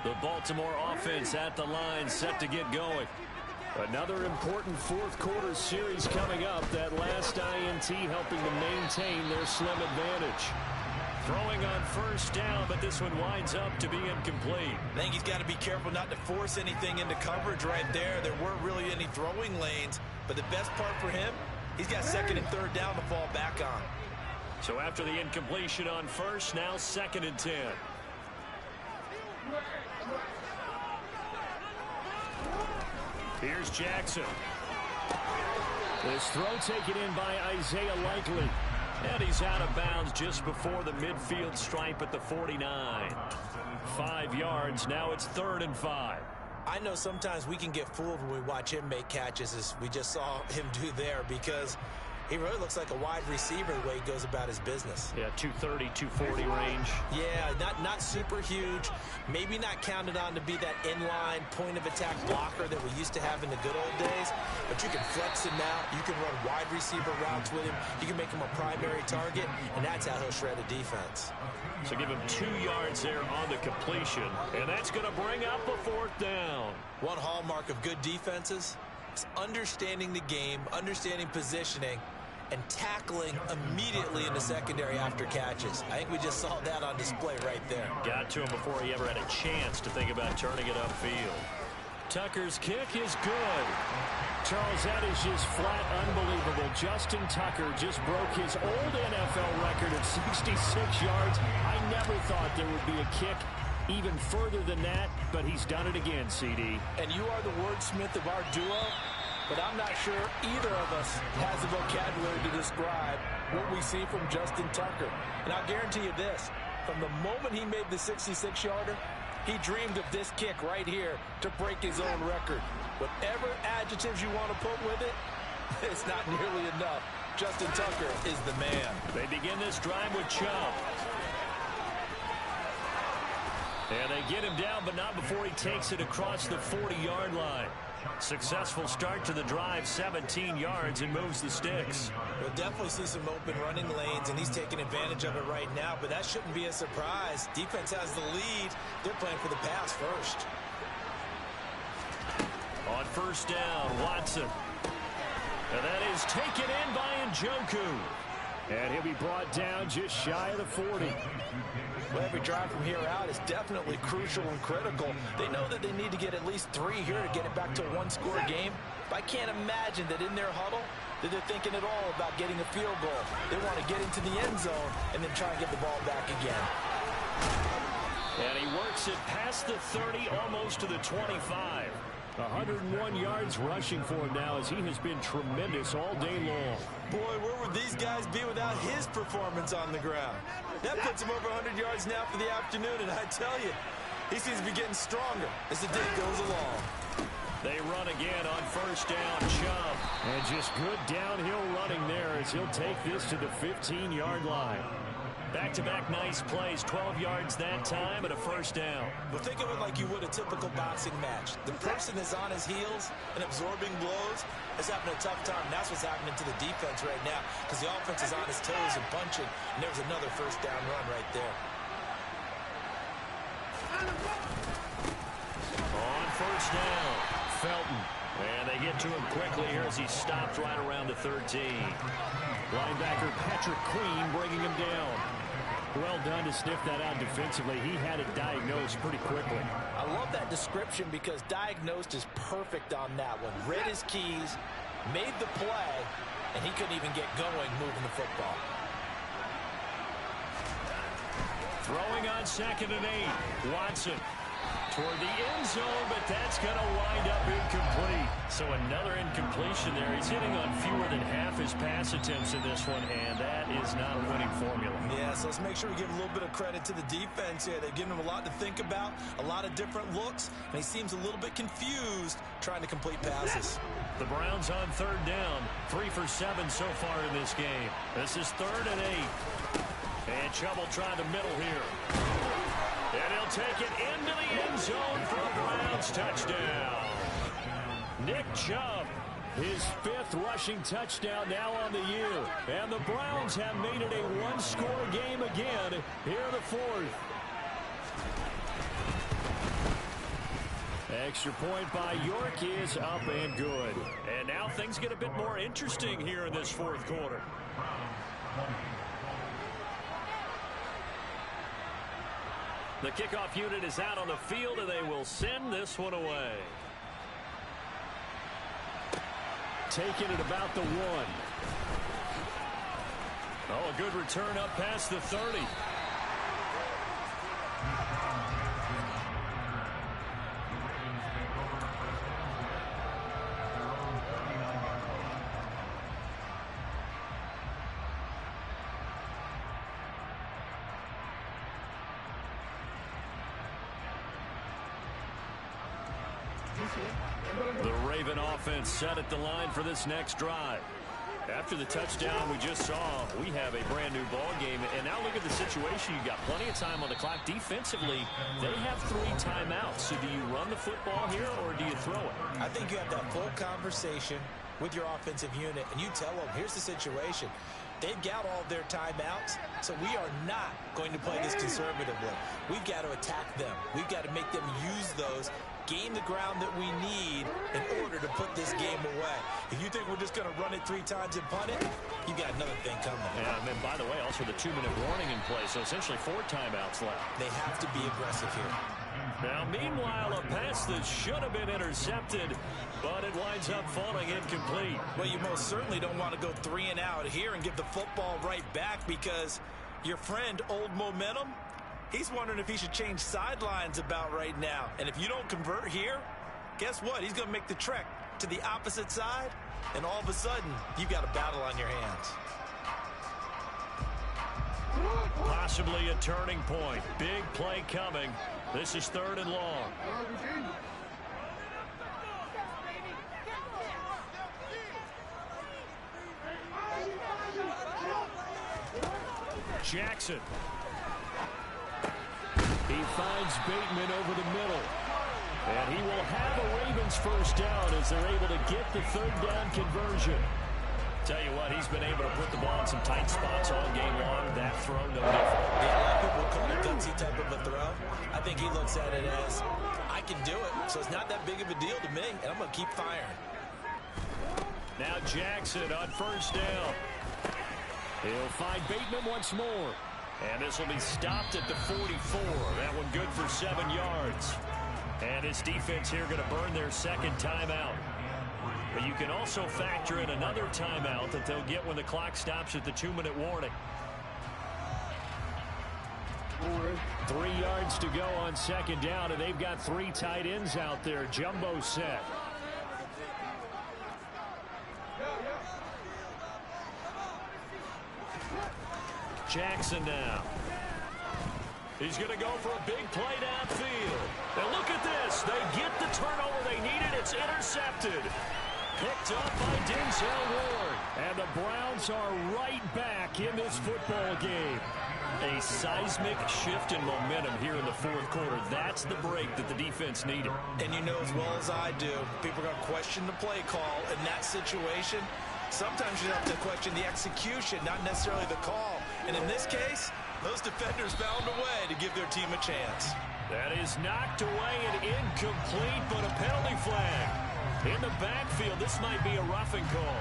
Speaker 1: The Baltimore offense at the line, set to get going. Another important fourth quarter series coming up. That last INT helping to maintain their slim advantage. Throwing on first down, but this one winds up to be incomplete.
Speaker 2: I think he's got to be careful not to force anything into coverage right there. There weren't really any throwing lanes, but the best part for him, he's got second and third down to fall back on.
Speaker 1: So after the incompletion on first, now 2nd and 10. Here's Jackson. This throw taken in by Isaiah Likely. And he's out of bounds just before the midfield stripe at the 49. 5 yards. Now it's 3rd and 5.
Speaker 2: I know sometimes we can get fooled when we watch him make catches, as we just saw him do there, because he really looks like a wide receiver the way he goes about his business.
Speaker 1: Yeah, 230, 240 range.
Speaker 2: Yeah, not super huge. Maybe not counted on to be that inline point-of-attack blocker that we used to have in the good old days. But you can flex him out. You can run wide receiver routes with him. You can make him a primary target, and that's how he'll shred a defense.
Speaker 1: So give him 2 yards there on the completion. And that's going to bring up a 4th down.
Speaker 2: One hallmark of good defenses is understanding the game, understanding positioning, and tackling immediately in the secondary after catches. I think we just saw that on display right there.
Speaker 1: Got to him before he ever had a chance to think about turning it upfield. Tucker's kick is good. Charles, that is just flat unbelievable. Justin Tucker just broke his old NFL record of 66 yards. I never thought there would be a kick even further than that, but he's done it again, CD.
Speaker 2: And you are the wordsmith of our duo, but I'm not sure either of us has the vocabulary to describe what we see from Justin Tucker. And I'll guarantee you this, from the moment he made the 66-yarder, he dreamed of this kick right here to break his own record. Whatever adjectives you want to put with it, it's not nearly enough. Justin Tucker is the man.
Speaker 1: They begin this drive with Chubb. And they get him down, but not before he takes it across the 40-yard line. Successful start to the drive, 17 yards, and moves the sticks.
Speaker 2: We'll definitely see some open running lanes, and he's taking advantage of it right now, but that shouldn't be a surprise. Defense has the lead. They're playing for the pass first.
Speaker 1: On first down, Watson. And that is taken in by Njoku. And he'll be brought down just shy of the 40.
Speaker 2: Well, every drive from here out is definitely crucial and critical. They know that they need to get at least 3 here to get it back to a one-score game. But I can't imagine that in their huddle that they're thinking at all about getting a field goal. They want to get into the end zone and then try and get the ball back again.
Speaker 1: And he works it past the 30, almost to the 25. 101 yards rushing for him now, as he has been tremendous all day long.
Speaker 2: Boy, where would these guys be without his performance on the ground? That puts him over 100 yards now for the afternoon, and I tell you, he seems to be getting stronger as the day goes along.
Speaker 1: They run again on first down, Chubb. And just good downhill running there as he'll take this to the 15-yard line. Back-to-back nice plays, 12 yards that time and a first down.
Speaker 2: Well, think of it like you would a typical boxing match. The person is on his heels and absorbing blows is having a tough time. And that's what's happening to the defense right now, because the offense is on his toes and punching, and there's another first down run right there.
Speaker 1: On first down, Felton. And they get to him quickly here as he stopped right around the 13. Linebacker Patrick Queen bringing him down. Well done to sniff that out defensively. He had it diagnosed pretty quickly.
Speaker 2: I love that description because diagnosed is perfect on that one. Read his keys, made the play, and he couldn't even get going moving the football.
Speaker 1: Throwing on 2nd and 8. Watson toward the end zone, but that's going to wind up incomplete. So another incompletion there. He's hitting on fewer than half his pass attempts in this one, and that is not a winning formula.
Speaker 2: Yeah, so let's make sure we give a little bit of credit to the defense here. They've given him a lot to think about, a lot of different looks, and he seems a little bit confused trying to complete passes.
Speaker 1: The Browns on 3rd down, 3 for 7 so far in this game. This is 3rd and 8. And Chubb will try the middle here. And he'll take it into the end zone for the Browns touchdown. Nick Chubb, his 5th rushing touchdown now on the year. And the Browns have made it a one-score game again here in the 4th. Extra point by York is up and good. And now things get a bit more interesting here in this 4th quarter. The kickoff unit is out on the field, and they will send this one away. Taking it about the 1. Oh, a good return up past the 30. The Raven offense set at the line for this next drive. After the touchdown we just saw, we have a brand new ball game. And now look at the situation. You've got plenty of time on the clock. Defensively, they have 3 timeouts. So do you run the football here or do you throw it?
Speaker 2: I think you have that full conversation with your offensive unit, and you tell them, here's the situation. They've got all their timeouts, so we are not going to play this conservatively. We've got to attack them. We've got to make them use those, gain the ground that we need in order to put this game away. If you think we're just going to run it 3 times and punt it, you got another thing coming.
Speaker 1: Yeah, and then, by the way, also the 2-minute warning in play, so essentially 4 timeouts left.
Speaker 2: They have to be aggressive here.
Speaker 1: Now, meanwhile, a pass that should have been intercepted, but it winds up falling incomplete.
Speaker 2: Well, you most certainly don't want to go 3 and out here and give the football right back, because your friend, Old Momentum, he's wondering if he should change sidelines about right now. And if you don't convert here, guess what? He's going to make the trek to the opposite side, and all of a sudden, you've got a battle on your hands.
Speaker 1: Possibly a turning point. Big play coming. This is 3rd and long. Jackson. He finds Bateman over the middle. And he will have a Ravens first down as they're able to get the 3rd down conversion. Tell you what, he's been able to put the ball in some tight spots all game long. That throw, no different.
Speaker 2: Yeah, a lot of people call it a gutsy type of a throw. I think he looks at it as, I can do it, so it's not that big of a deal to me, and I'm going to keep firing.
Speaker 1: Now Jackson on first down. He'll find Bateman once more. And this will be stopped at the 44. That one good for 7 yards. And his defense here going to burn their 2nd timeout. But you can also factor in another timeout that they'll get when the clock stops at the 2-minute warning. 3 yards to go on 2nd down, and they've got 3 tight ends out there. Jumbo set. Jackson now. He's going to go for a big play downfield. Now look at this. They get the turnover they needed. It's intercepted. Picked up by Denzel Ward. And the Browns are right back in this football game. A seismic shift in momentum here in the 4th quarter. That's the break that the defense needed.
Speaker 2: And you know as well as I do, people are going to question the play call in that situation. Sometimes you have to question the execution, not necessarily the call. And in this case, those defenders found a way to give their team a chance.
Speaker 1: That is knocked away and incomplete, but a penalty flag. In the backfield, this might be a roughing call.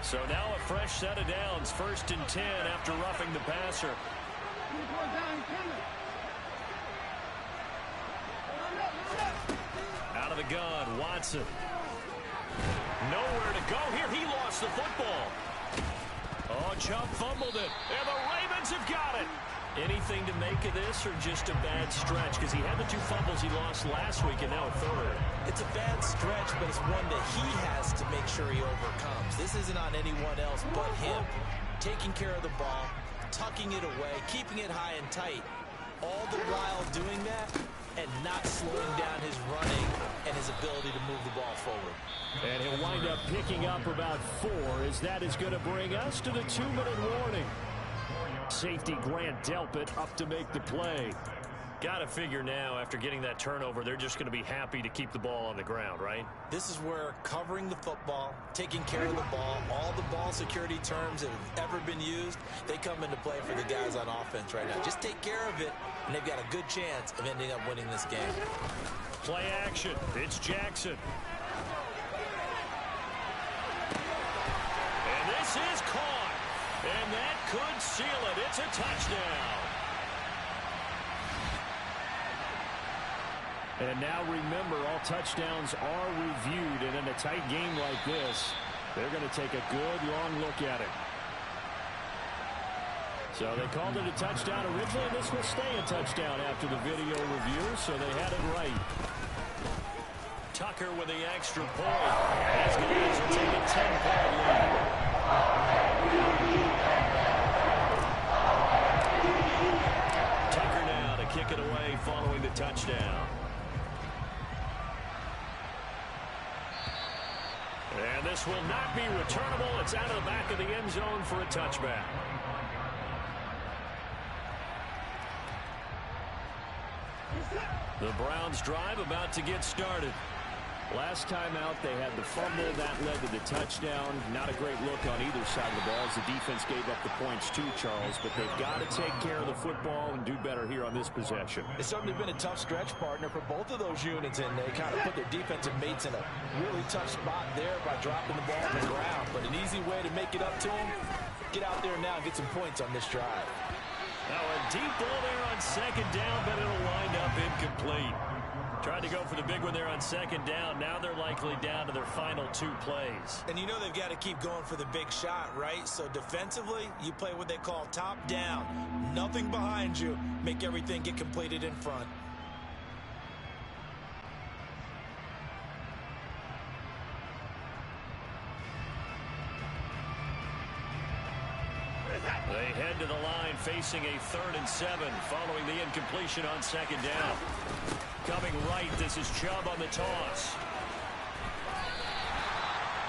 Speaker 1: So now a fresh set of downs, 1st and 10 after roughing the passer. Out of the gun, Watson. Nowhere to go here. He lost the football. Oh, Chubb fumbled it. And the Ravens have got it. Anything to make of this, or just a bad stretch? Because he had the 2 fumbles he lost last week and now a 3rd.
Speaker 2: It's a bad stretch, but it's one that he has to make sure he overcomes. This isn't on anyone else but him. Taking care of the ball, tucking it away, keeping it high and tight, all the while doing that and not slowing down his running and his ability to move the ball forward.
Speaker 1: And he'll wind up picking up about 4, as that is going to bring us to the 2-minute warning. Safety Grant Delpit up to make the play.
Speaker 4: Got to figure now, after getting that turnover, they're just going to be happy to keep the ball on the ground, right?
Speaker 2: This is where covering the football, taking care of the ball, all the ball security terms that have ever been used, they come into play for the guys on offense right now. Just take care of it, and they've got a good chance of ending up winning this game.
Speaker 1: Play action. It's Jackson. And this is caught. And that could seal it. It's a touchdown. And now remember, all touchdowns are reviewed, and in a tight game like this, they're going to take a good long look at it. So they called it a touchdown originally, and this will stay a touchdown after the video review, so they had it right. Tucker with the extra point. These guys will take a 10-point lead. Tucker now to kick it away following the touchdown. And this will not be returnable. It's out of the back of the end zone for a touchback. The Browns drive about to get started. Last time out, they had the fumble. That led to the touchdown. Not a great look on either side of the ball as the defense gave up the points too, Charles. But they've got to take care of the football and do better here on this possession.
Speaker 2: It's certainly been a tough stretch, partner, for both of those units, and they kind of put their defensive mates in a really tough spot there by dropping the ball on the ground. But an easy way to make it up to them, get out there now and get some points on this drive.
Speaker 1: Now a deep ball there on second down, but it'll wind up incomplete. Tried to go for the big one there on second down. Now they're likely down to their final 2 plays.
Speaker 2: And you know they've got to keep going for the big shot, right? So defensively, you play what they call top down. Nothing behind you. Make everything get completed in front.
Speaker 1: They head to the line facing a 3rd and 7 following the incompletion on second down. Coming right, this is Chubb on the toss.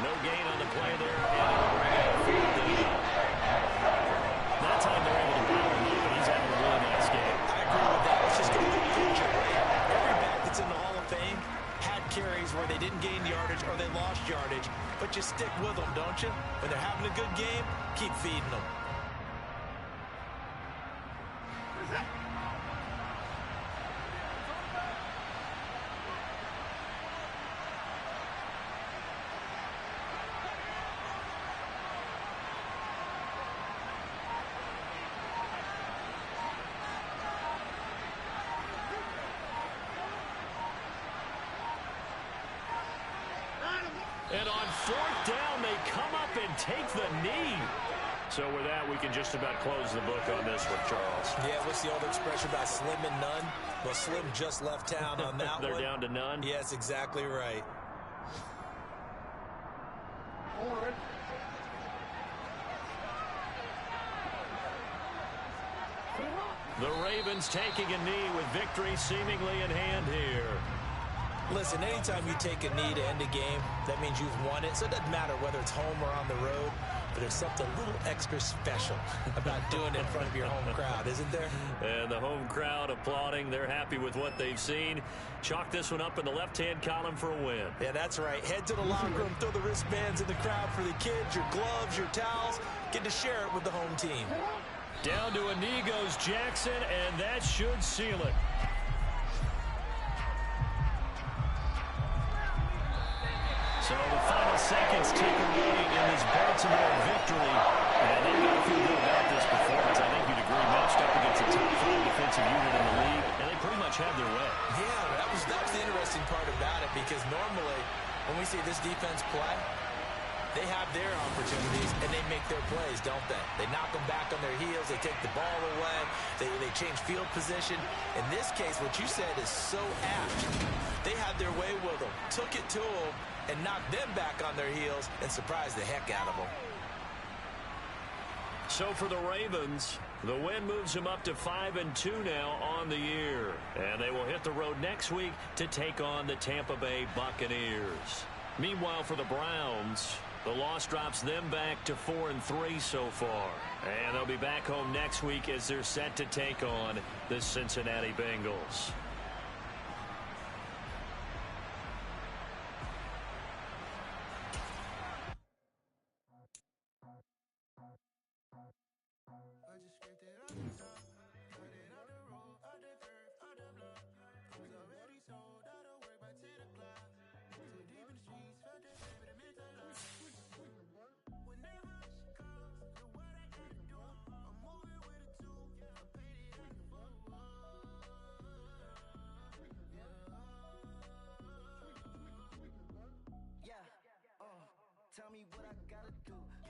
Speaker 1: No gain on the play there, and it'll bring out 4th down. That time they're able to power him, but he's having a really nice game.
Speaker 2: I agree with that. Let's just go to the picture. Every back that's in the Hall of Fame had carries where they didn't gain yardage or they lost yardage, but you stick with them, don't you? When they're having a good game, keep feeding them.
Speaker 1: And on 4th down, they come up and take the knee. So with that, we can just about close the book on this one, Charles.
Speaker 2: Yeah, what's the old expression about slim and none? Well, Slim just left town on that
Speaker 1: They're
Speaker 2: one.
Speaker 1: down to none?
Speaker 2: Yes, exactly right.
Speaker 1: The Ravens taking a knee with victory seemingly in hand here.
Speaker 2: Listen, anytime you take a knee to end a game, that means you've won it. So it doesn't matter whether it's home or on the road, but there's something a little extra special about doing it in front of your home crowd, isn't there?
Speaker 1: And the home crowd applauding. They're happy with what they've seen. Chalk this one up in the left-hand column for a win.
Speaker 2: Yeah, that's right. Head to the locker room, throw the wristbands in the crowd for the kids, your gloves, your towels. Get to share it with the home team.
Speaker 1: Down to a knee goes Jackson, and that should seal it. So the final seconds tick away in this Baltimore victory. And they've got to feel good about this performance. I think you'd agree, matched up against a top 5 defensive unit in the league, and they pretty much had their way.
Speaker 2: Yeah, that was the interesting part about it, because normally when we see this defense play, they have their opportunities, and they make their plays, don't they? They knock them back on their heels. They take the ball away. They change field position. In this case, what you said is so apt. They had their way with them, took it to them, and knocked them back on their heels and surprised the heck out of them.
Speaker 1: So for the Ravens, the win moves them up to 5-2 now on the year. And they will hit the road next week to take on the Tampa Bay Buccaneers. Meanwhile, for the Browns, the loss drops them back to 4-3 so far. And they'll be back home next week as they're set to take on the Cincinnati Bengals.
Speaker 5: Tell me what I gotta do.